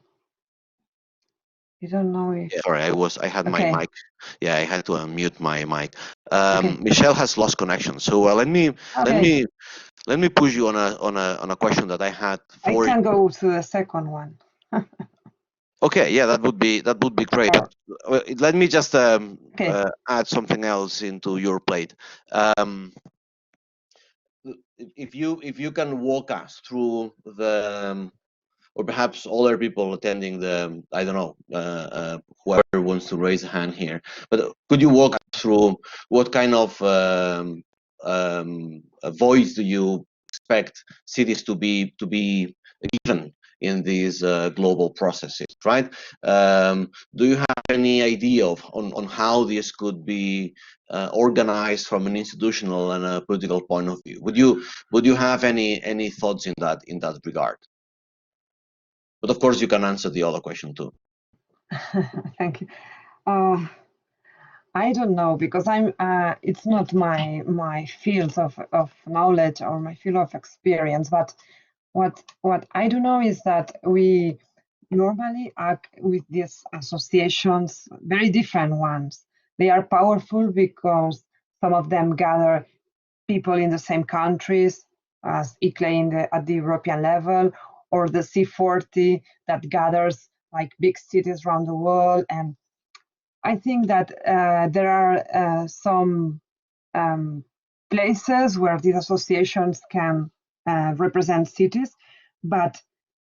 I don't know if. Yeah, sorry, I had okay. my mic. Yeah, I had to unmute my mic. Okay. Michele has lost connection, so let me push you on a question that I had for I can you. go to the second one. Okay, yeah, that would be great. But let me just add something else into your plate. If you can walk us through the or perhaps other people attending the, I don't know, whoever wants to raise a hand here, but could you walk us through what kind of a voice do you expect cities to be given in these global processes, right? Do you have any idea on how this could be organized from an institutional and a political point of view? Would you have any thoughts in that regard? But of course, you can answer the other question too. Thank you. I don't know, because I'm. It's not my field of knowledge or my field of experience. But what I do know is that we normally act with these associations, very different ones. They are powerful because some of them gather people in the same countries, as ICLEI at the European level, or the C40 that gathers like big cities around the world. And I think that there are some places where these associations can represent cities, but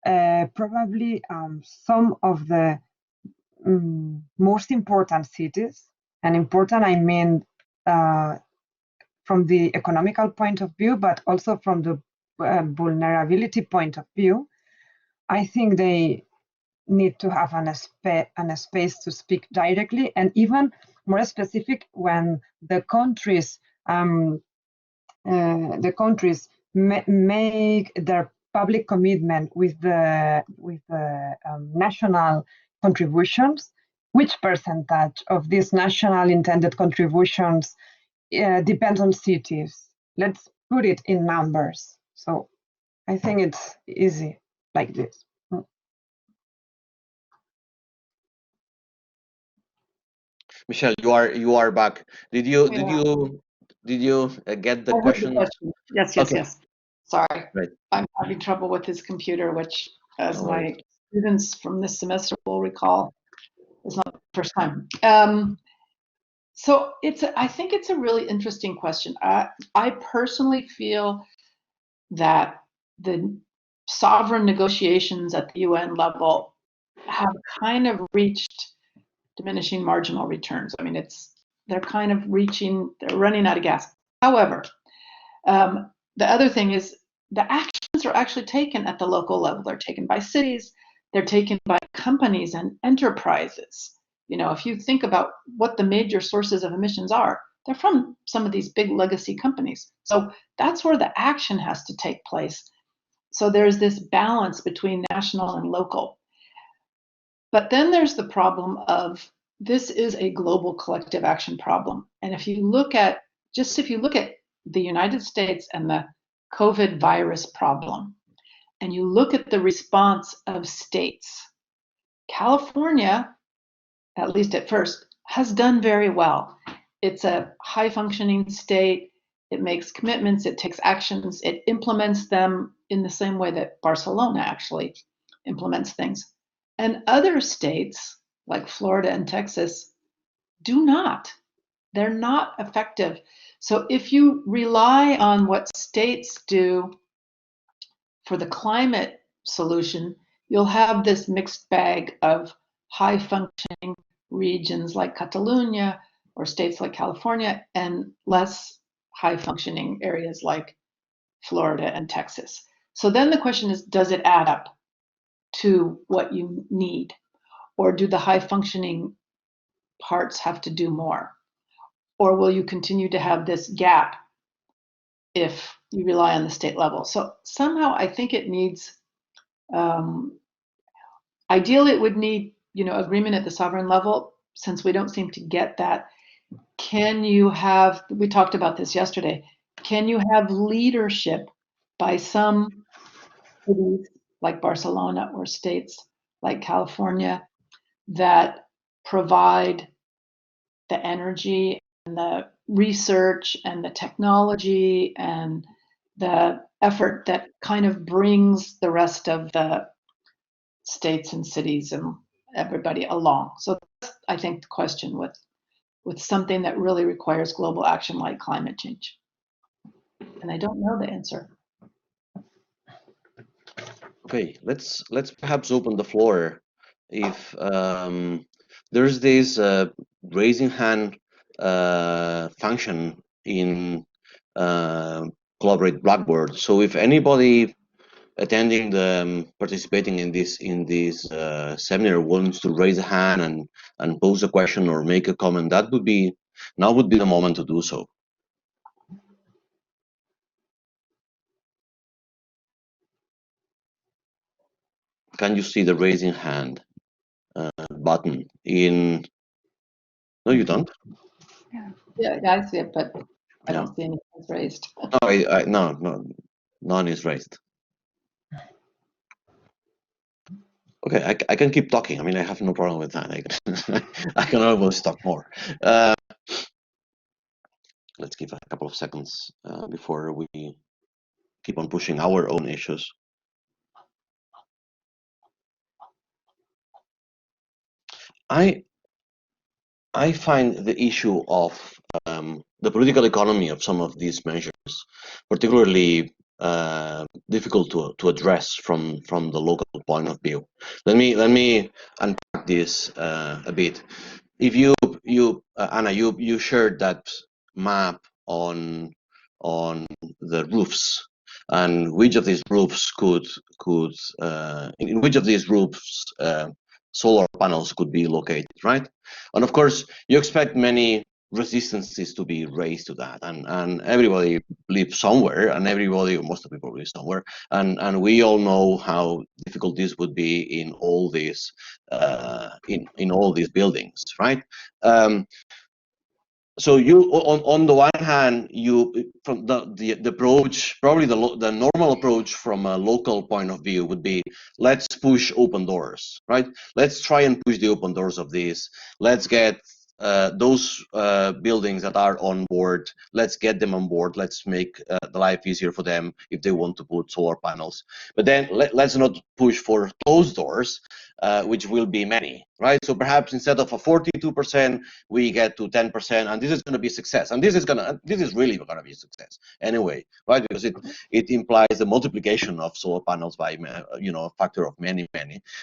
probably some of the most important cities, and important I mean from the economical point of view, but also from the vulnerability point of view, I think they need to have a space to speak directly, and even more specific when the countries make their public commitment with the national contributions. Which percentage of these national intended contributions depends on cities? Let's put it in numbers. So I think it's easy like this. Michele, you are back. Did you get the question? Yes, Okay. yes. Sorry, Right. I'm having trouble with his computer, which, as No my worries. students from this semester will recall, is not the first time. So I think it's a really interesting question. I personally feel that the sovereign negotiations at the UN level have kind of reached diminishing marginal returns. I mean, they're kind of they're running out of gas. However, the other thing is the actions are actually taken at the local level. They're taken by cities, they're taken by companies and enterprises. You know, if you think about what the major sources of emissions are, they're from some of these big legacy companies. So that's where the action has to take place. So there's this balance between national and local. But then there's the problem of this is a global collective action problem. And if you look at the United States and the COVID virus problem, and you look at the response of states, California, at least at first, has done very well. It's a high functioning state. It makes commitments, it takes actions, it implements them in the same way that Barcelona actually implements things. And other states, like Florida and Texas, do not. They're not effective. So if you rely on what states do for the climate solution, you'll have this mixed bag of high functioning regions like Catalonia or states like California and less high functioning areas like Florida and Texas. So then the question is, does it add up to what you need? Or do the high functioning parts have to do more? Or will you continue to have this gap if you rely on the state level? So somehow I think it needs, ideally it would need, agreement at the sovereign level. Since we don't seem to get that, can you have, we talked about this yesterday, can you have leadership by some cities like Barcelona or states like California that provide the energy and the research and the technology and the effort that kind of brings the rest of the states and cities and everybody along? So that's, I think, the question with something that really requires global action like climate change. And I don't know the answer. Okay, let's perhaps open the floor. If there's this raising hand function in Collaborate Blackboard, so if anybody attending the participating in this seminar wants to raise a hand and pose a question or make a comment, that would be now would be the moment to do so. Can you see the raising hand button in? No, you don't. Yeah, I see it, but I Yeah. don't see any hands raised. No, no, none is raised. Okay, I can keep talking. I mean, I have no problem with that. I can always talk more. Let's give a couple of seconds before we keep on pushing our own issues. I find the issue of the political economy of some of these measures particularly difficult to address from the local point of view. Let me unpack this a bit. If you Anna, you shared that map on the roofs, and which of these roofs could in which of these roofs solar panels could be located, right? And of course, you expect many resistances to be raised to that, and everybody lives somewhere, and everybody, or most of the people live somewhere, and we all know how difficult this would be in all these in all these buildings, right? So you, on the one hand, you from the approach, probably the normal approach from a local point of view would be, let's push open doors, right? Let's try and push the open doors of this. Let's get those buildings that are on board, let's get them on board. Let's make the life easier for them if they want to put solar panels. But then let's not push for closed doors, which will be many, right? So perhaps instead of a 42%, we get to 10%, and this is going to be a success. And this is really going to be a success anyway, right? Because it implies the multiplication of solar panels by a factor of many.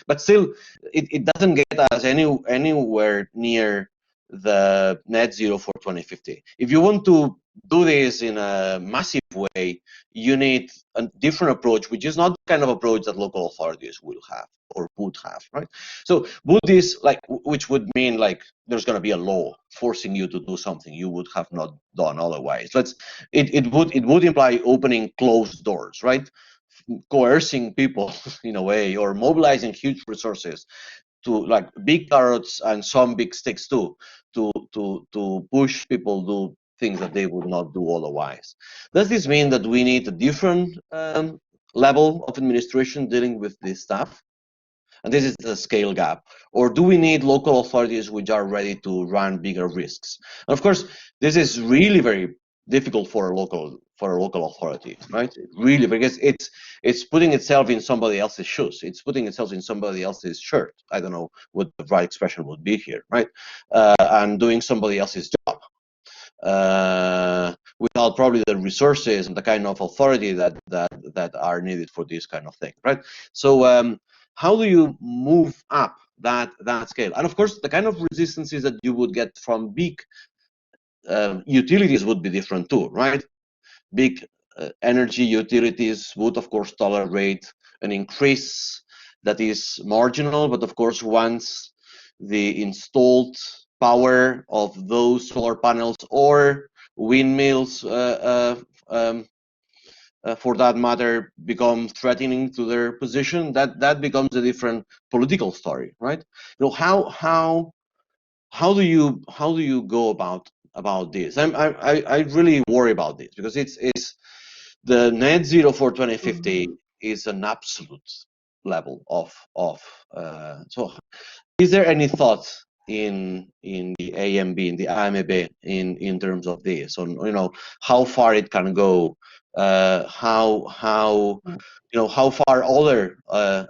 But still, it doesn't get us anywhere near the net zero for 2050. If you want to do this in a massive way, you need a different approach, which is not the kind of approach that local authorities will have or would have, right? So would this, like, which would mean like there's going to be a law forcing you to do something you would have not done otherwise. It would imply opening closed doors, right? Coercing people in a way, or mobilizing huge resources to, like, big carrots and some big sticks too, to push people do things that they would not do otherwise. Does this mean that we need a different level of administration dealing with this stuff? And this is the scale gap. Or do we need local authorities which are ready to run bigger risks? And of course, this is really very difficult for a local authority, right? Really, because it's putting itself in somebody else's shoes. It's putting itself in somebody else's shirt. I don't know what the right expression would be here, right? And doing somebody else's job. Without probably the resources and the kind of authority that are needed for this kind of thing, right? So how do you move up that scale? And of course, the kind of resistances that you would get from big utilities would be different too, right? Big energy utilities would, of course, tolerate an increase that is marginal, but of course, once the installed power of those solar panels or windmills, for that matter, become threatening to their position, that becomes a different political story, right? You know, how do you go about this? I really worry about this, because it's the net zero for 2050 is an absolute level of so is there any thought in the AMB, in the IMEB, in terms of this, on, you know, how far it can go, how you know, how far other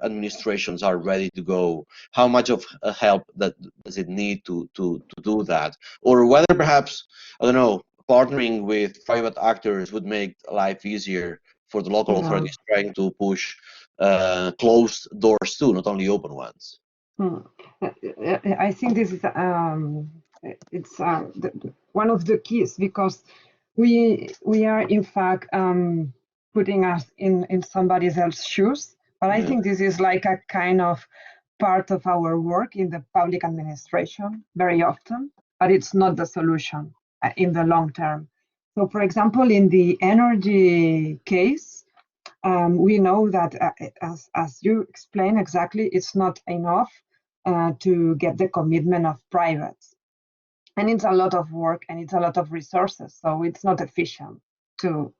administrations are ready to go, how much of help that does it need to do that, or whether perhaps, I don't know, partnering with private actors would make life easier for the local authorities trying to push closed doors too, not only open ones. I think this is it's one of the keys, because we are in fact putting us in somebody else's shoes. But I think this is like a kind of part of our work in the public administration very often, but it's not the solution in the long term. So, for example, in the energy case, we know that, as you explained exactly, it's not enough to get the commitment of privates. And it's a lot of work and it's a lot of resources. So it's not efficient to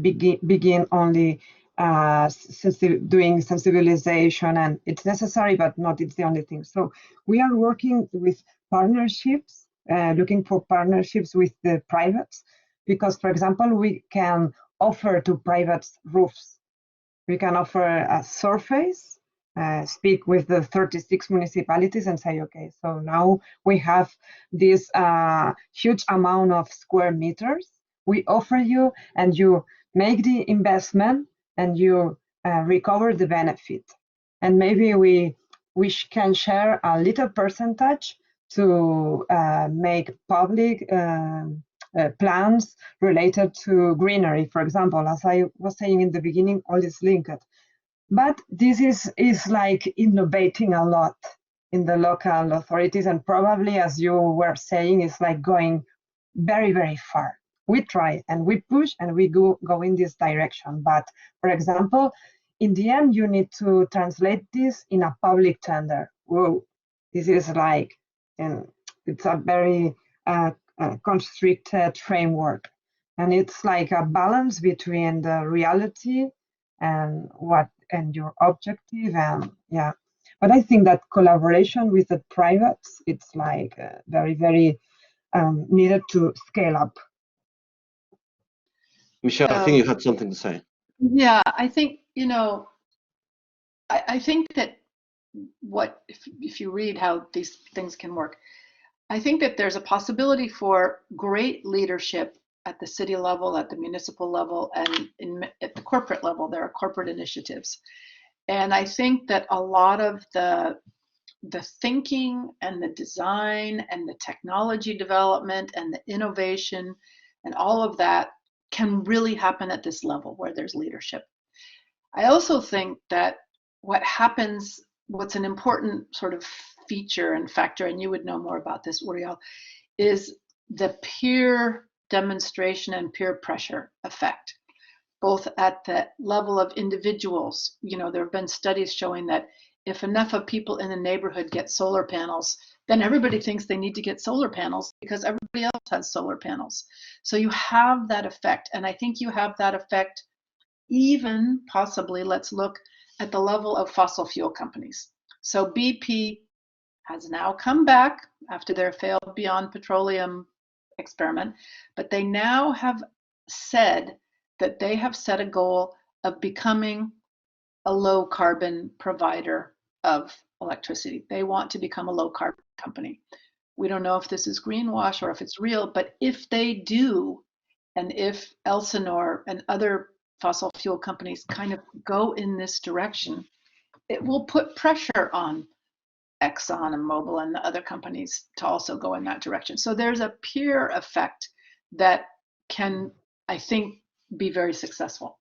begin only doing sensibilization, and it's necessary, but not it's the only thing. So we are working with partnerships, looking for partnerships with the privates, because, for example, we can offer to privates roofs. We can offer a surface, speak with the 36 municipalities and say, okay, so now we have this huge amount of square meters. We offer you, and you make the investment, and you recover the benefit. And maybe we can share a little percentage to make public plans related to greenery, for example. As I was saying in the beginning, all is linked. But this is like innovating a lot in the local authorities, and probably, as you were saying, it's like going very, very far. We try and we push and we go in this direction. But, for example, in the end, you need to translate this in a public tender. Whoa, this is like, it's a very constricted framework. And it's like a balance between the reality and your objective, and yeah. But I think that collaboration with the privates, it's like very, very needed to scale up. Michele, I think you had something to say. Yeah, I think, I think that if you read how these things can work, I think that there's a possibility for great leadership at the city level, at the municipal level, and at the corporate level. There are corporate initiatives. And I think that a lot of the thinking and the design and the technology development and the innovation and all of that can really happen at this level where there's leadership. I also think that what's an important sort of feature and factor, and you would know more about this, Oriol, is the peer demonstration and peer pressure effect, both at the level of individuals. There have been studies showing that if enough of people in the neighborhood get solar panels, then everybody thinks they need to get solar panels because everybody else has solar panels. So you have that effect, and I think you have that effect even possibly, let's look at the level of fossil fuel companies. So BP has now come back after their failed Beyond Petroleum experiment, but they now have said that they have set a goal of becoming a low carbon provider of electricity. They want to become a low carbon company. We don't know if this is greenwash or if it's real, but if they do, and if Elsinore and other fossil fuel companies kind of go in this direction, it will put pressure on Exxon and Mobil and the other companies to also go in that direction. So there's a peer effect that can, I think, be very successful.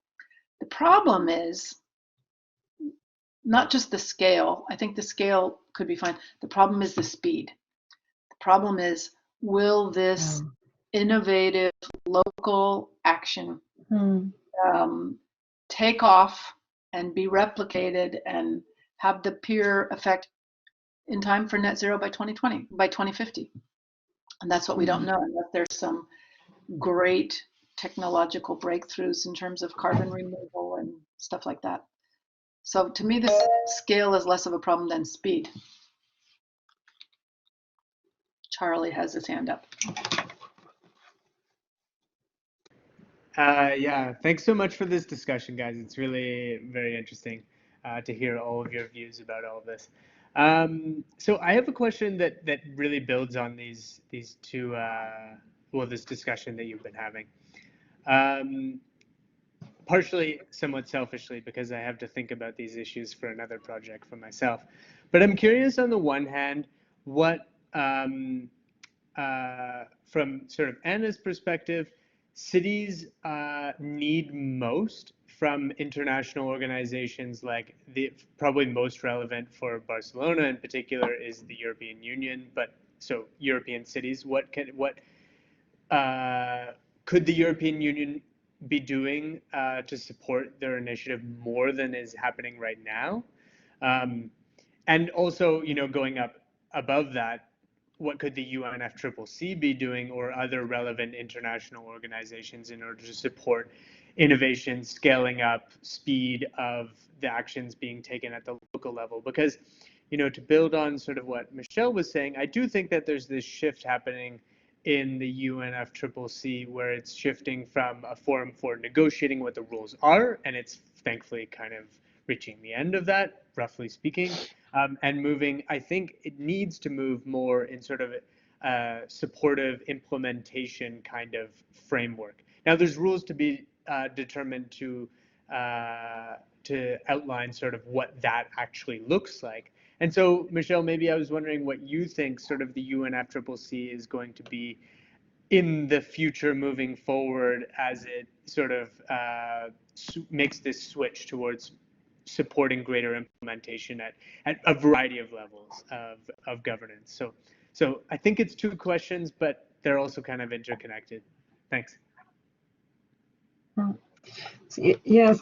The problem is not just the scale. I think the scale could be fine. The problem is the speed. The problem is, will this innovative local action take off and be replicated and have the peer effect in time for net zero by 2020, by 2050? And that's what we don't know, unless there's some great technological breakthroughs in terms of carbon removal and stuff like that. So to me, this scale is less of a problem than speed. Charlie has his hand up. Yeah, thanks so much for this discussion, guys. It's really very interesting to hear all of your views about all of this. So I have a question that really builds on these two, this discussion that you've been having. Partially, somewhat selfishly, because I have to think about these issues for another project for myself. But I'm curious, on the one hand, what, from sort of Anna's perspective, cities need most from international organizations like probably most relevant for Barcelona in particular is the European Union, but so European cities. What could the European Union be doing to support their initiative more than is happening right now? And also, going up above that, what could the UNFCCC be doing or other relevant international organizations in order to support innovation, scaling up, speed of the actions being taken at the local level? Because, to build on sort of what Michele was saying, I do think that there's this shift happening in the UNFCCC where it's shifting from a forum for negotiating what the rules are, and it's thankfully kind of reaching the end of that, roughly speaking, and moving. I think it needs to move more in sort of a supportive implementation kind of framework. Now, there's rules to be determined to outline sort of what that actually looks like. And so, Michele, maybe I was wondering what you think sort of the UNFCCC is going to be in the future moving forward as it sort of makes this switch towards supporting greater implementation at a variety of levels of governance. So I think it's two questions, but they're also kind of interconnected. Thanks. Yes,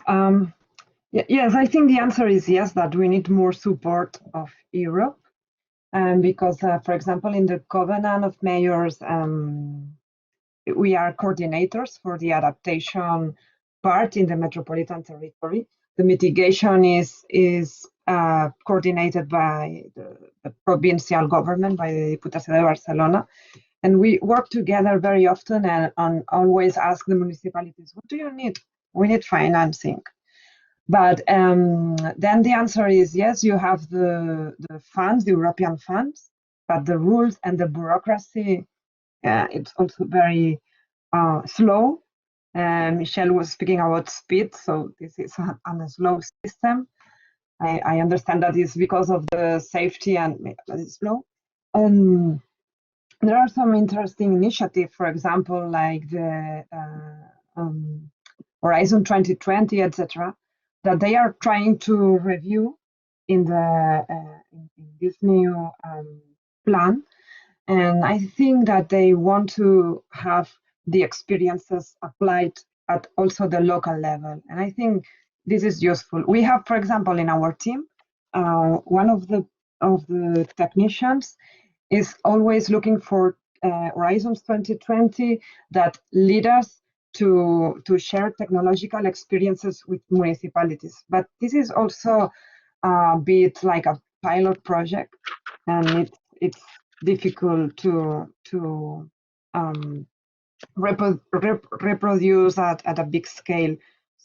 yes, I think the answer is yes, that we need more support of Europe. Because, for example, in the Covenant of Mayors, we are coordinators for the adaptation part in the Metropolitan territory. The mitigation is coordinated by the provincial government, by the Diputació de Barcelona. And we work together very often and always ask the municipalities, what do you need? We need financing. But then the answer is yes, you have the funds, the European funds, but the rules and the bureaucracy, it's also very slow. Michele was speaking about speed, so this is on a slow system. I understand that is because of the safety and that is slow. There are some interesting initiatives, for example, like the Horizon 2020, etc., that they are trying to review in this new plan. And I think that they want to have the experiences applied at also the local level. And I think this is useful. We have, for example, in our team, one of the technicians is always looking for Horizons 2020 that lead us to share technological experiences with municipalities. But this is also a bit like a pilot project, and it's difficult to reproduce at a big scale.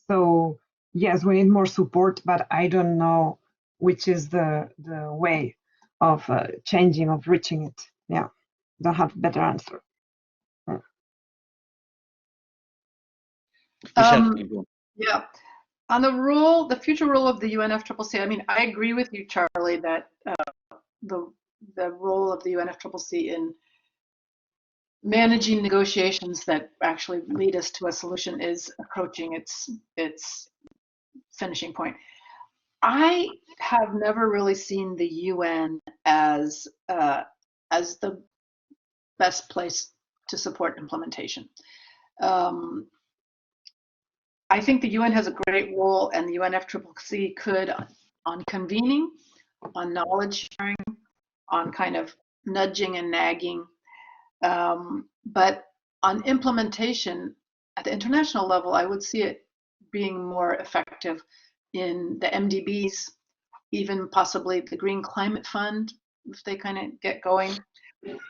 So yes, we need more support, but I don't know which is the way of changing, of reaching it. Yeah, don't have a better answer. Yeah, on the future role of the UNFCCC, I mean, I agree with you, Charlie, that the role of the UNFCCC in managing negotiations that actually lead us to a solution is approaching its finishing point. I have never really seen the UN as the best place to support implementation. I think the UN has a great role, and the UNFCCC could, on convening, on knowledge sharing, on kind of nudging and nagging, but on implementation at the international level, I would see it being more effective in the MDBs, even possibly the Green Climate Fund, if they kind of get going,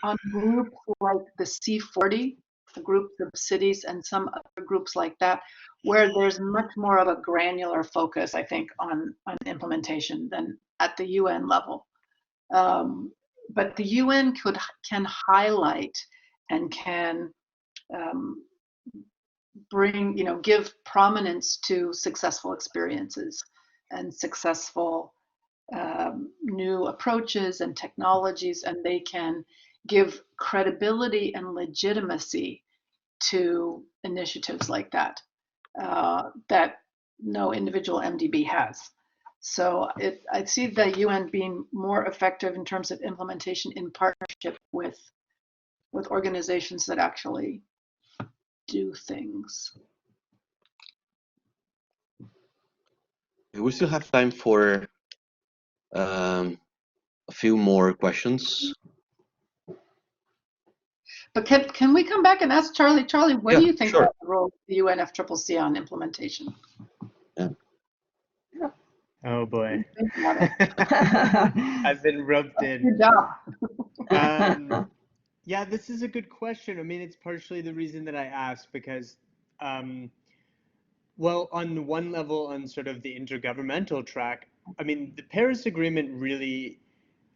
on groups like the C40, the groups of cities and some other groups like that, where there's much more of a granular focus, I think, on implementation than at the UN level. But the UN can highlight and can give prominence to successful experiences and successful new approaches and technologies, and they can give credibility and legitimacy to initiatives like that, that no individual MDB has. So I see the UN being more effective in terms of implementation in partnership with organizations that actually do things. We still have time for a few more questions. But can we come back and ask Charlie? Charlie, what Yeah, do you think sure. about the role of the UNFCCC on implementation? Yeah. Oh boy. Think about it. I've been roped in. Good job. Yeah, this is a good question. I mean, it's partially the reason that I asked because, well, on one level, on sort of the intergovernmental track, I mean, the Paris Agreement really,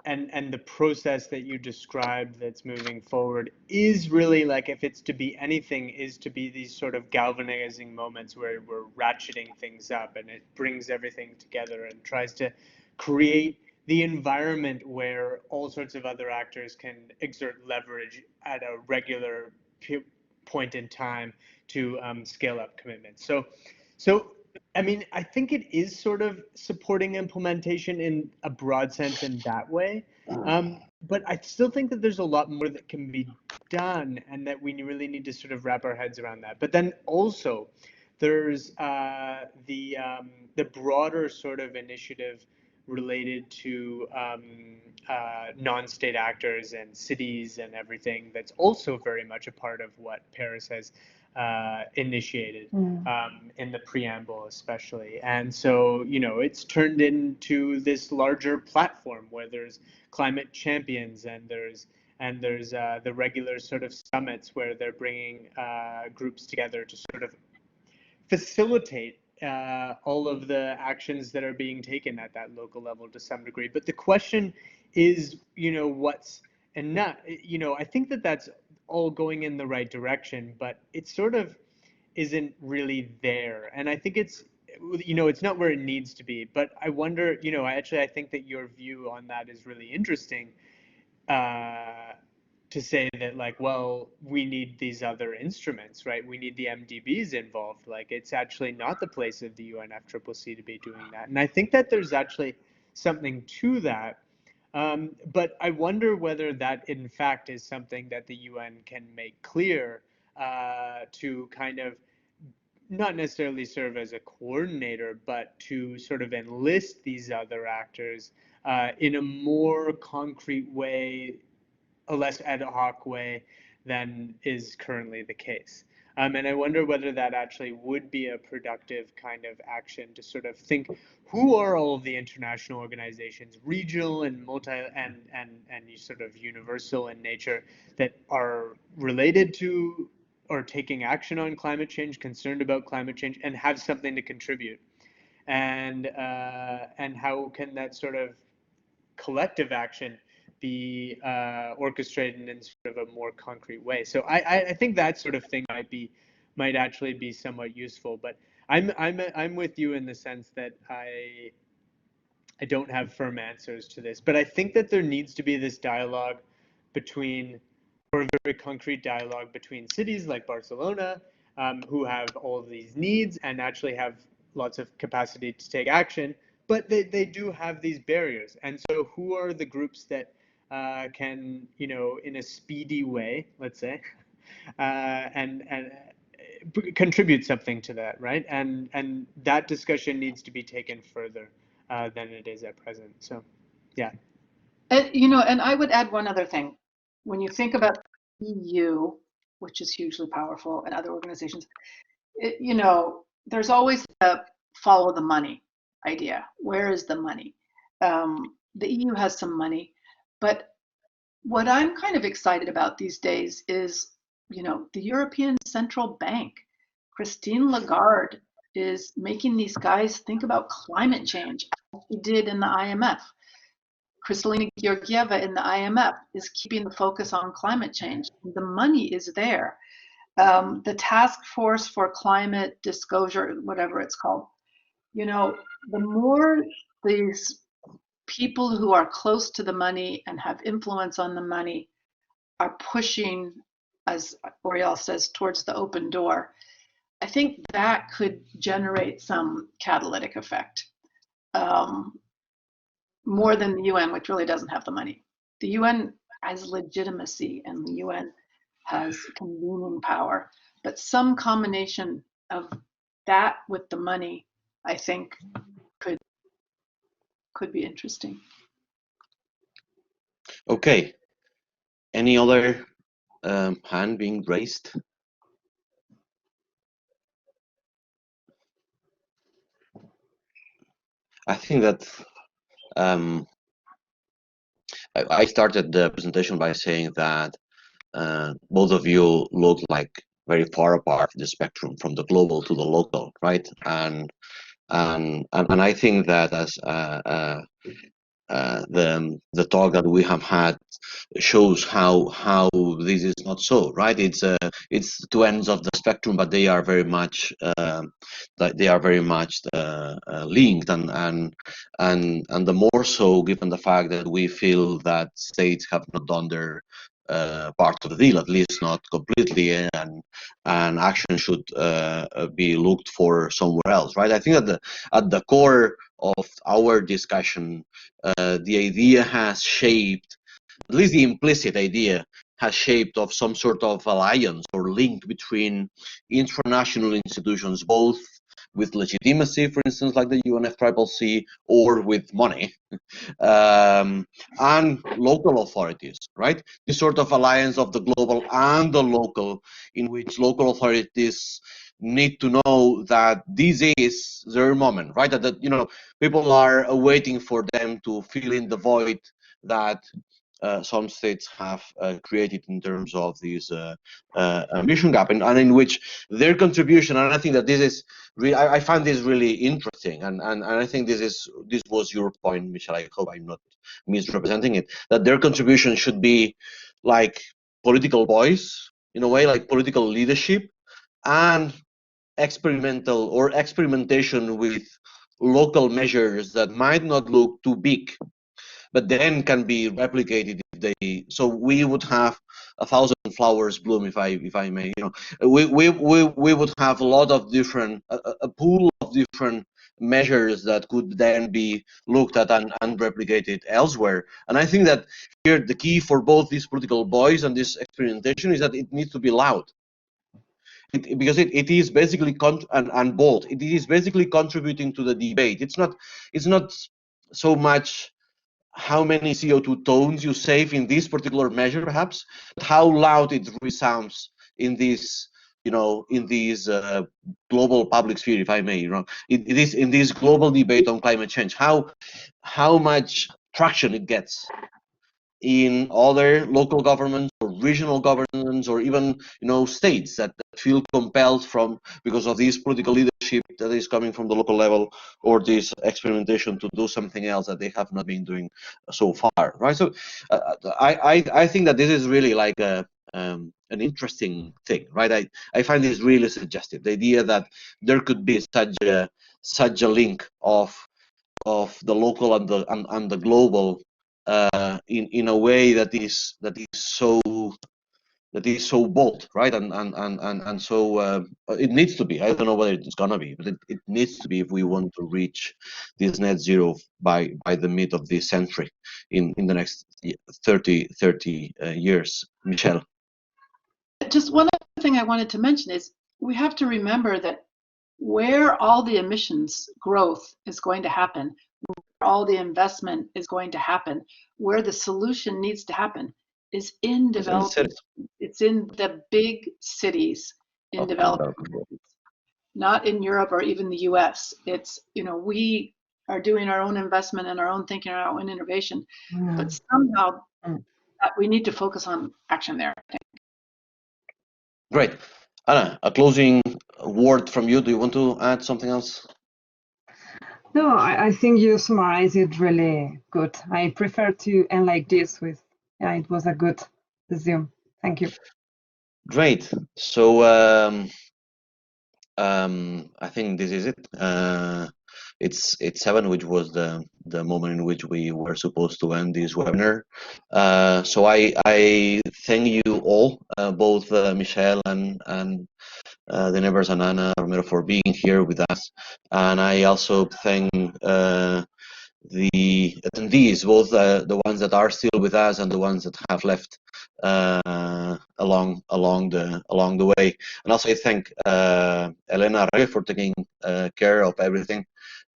and the process that you described that's moving forward is really like, if it's to be anything, is to be these sort of galvanizing moments where we're ratcheting things up and it brings everything together and tries to create the environment where all sorts of other actors can exert leverage at a regular point in time to scale up commitments. So I mean, I think it is sort of supporting implementation in a broad sense in that way. But I still think that there's a lot more that can be done and that we really need to sort of wrap our heads around that. But then also there's the broader sort of initiative related to non-state actors and cities and everything that's also very much a part of what Paris has initiated in the preamble especially. And so, you know, it's turned into this larger platform where there's climate champions and there's the regular sort of summits where they're bringing groups together to sort of facilitate all of the actions that are being taken at that local level to some degree. But the question is, you know, what's enough? You know, I think that that's all going in the right direction, but it sort of isn't really there. And I think it's, you know, it's not where it needs to be. But I wonder, you know, I think that your view on that is really interesting. To say that, like, well, we need these other instruments, right? We need the MDBs involved. Like, it's actually not the place of the UNFCCC to be doing that. And I think that there's actually something to that. But I wonder whether that, in fact, is something that the UN can make clear to kind of not necessarily serve as a coordinator, but to sort of enlist these other actors in a more concrete way, a less ad hoc way than is currently the case. And I wonder whether that actually would be a productive kind of action to sort of think, who are all of the international organizations, regional and multi and sort of universal in nature, that are related to or taking action on climate change, concerned about climate change, and have something to contribute. And how can that sort of collective action be orchestrated in sort of a more concrete way? So I think that sort of thing might actually be somewhat useful. But I'm with you in the sense that I don't have firm answers to this, but I think that there needs to be this dialogue between, or a very concrete dialogue between cities like Barcelona, who have all of these needs and actually have lots of capacity to take action, but they do have these barriers. And so who are the groups that can, you know, in a speedy way, let's say, and contribute something to that, right? And that discussion needs to be taken further than it is at present. So, yeah. And, you know, and I would add one other thing. When you think about EU, which is hugely powerful, and other organizations, you know, there's always a follow the money idea. Where is the money? The EU has some money, but what I'm kind of excited about these days is, you know, the European Central Bank. Christine Lagarde is making these guys think about climate change, as she did in the IMF. Kristalina Georgieva in the IMF is keeping the focus on climate change. The money is there. The task force for climate disclosure, whatever it's called, you know, the more these people who are close to the money and have influence on the money are pushing, as Oriol says, towards the open door, I think that could generate some catalytic effect, more than the UN, which really doesn't have the money. The UN has legitimacy and the UN has convening power, but some combination of that with the money, I think, could be interesting. Okay. Any other hand being raised? I think that I started the presentation by saying that both of you look like very far apart the spectrum from the global to the local, right? And I think that as the talk that we have had shows how this is not so, right? It's two ends of the spectrum, but they are very much linked, and the more so given the fact that we feel that states have not done their part of the deal, at least not completely, and action should be looked for somewhere else, right? I think at the core of our discussion, the idea has shaped, at least the implicit idea has shaped of some sort of alliance or link between international institutions, both with legitimacy, for instance, like the UNFCCC, or with money, and local authorities, right? This sort of alliance of the global and the local, in which local authorities need to know that this is their moment, right? That people are waiting for them to fill in the void that some states have created in terms of this mission gap, and in which their contribution, and I think that this is I find this really interesting, and I think this was your point, Michele. I hope I'm not misrepresenting it, that their contribution should be like political voice, in a way, like political leadership, and experimentation with local measures that might not look too big, but then can be replicated if they. So we would have 1,000 flowers bloom, if I may. We would have a lot of different a pool of different measures that could then be looked at and replicated elsewhere. And I think that here the key for both this political voice and this experimentation is that it needs to be loud. Because it is basically and bold. It is basically contributing to the debate. It's not so much how many CO2 tons you save in this particular measure, perhaps, but how loud it resounds in this, global public sphere, if I may. It is in this global debate on climate change. How much traction it gets in other local governments or regional governments, or even states that feel compelled because of this political leadership that is coming from the local level, or this experimentation to do something else that they have not been doing so far, right? So I think that this is really like an interesting thing, right? I find this really suggestive, the idea that there could be such a link of the local and the global in a way that is so bold, right? And so it needs to be. I don't know whether it's gonna be, but it needs to be if we want to reach this net zero by the mid of this century, in the next 30 years. Michele. Just one other thing I wanted to mention is we have to remember that where all the emissions growth is going to happen, where all the investment is going to happen, where the solution needs to happen is in developing. It's in the big cities in developing countries, not in Europe or even the US. It's, we are doing our own investment and our own thinking, our own innovation, but somehow we need to focus on action there. Great. Àrea, a closing word from you. Do you want to add something else? No, I think you summarize it really good. I prefer to end like this with, it was a good Zoom. Thank you. Great. So I think this is it. it's 7, which was the moment in which we were supposed to end this webinar. So I thank you all, both Michele and the neighbors and Anna Romero for being here with us, and I also thank the attendees, both the ones that are still with us and the ones that have left along the way. And also I thank Elena for taking care of everything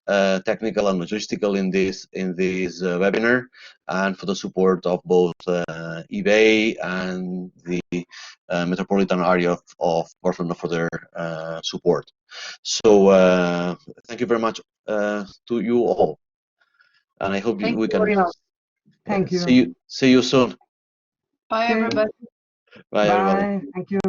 technical and logistical in this webinar, and for the support of both IBEI and the Metropolitan area of Barcelona for their support. So thank you very much to you all, and I hope Thank we you, can Oriol. Thank you. see you soon. Bye, Okay. everybody. Bye, everybody. Bye. Thank you.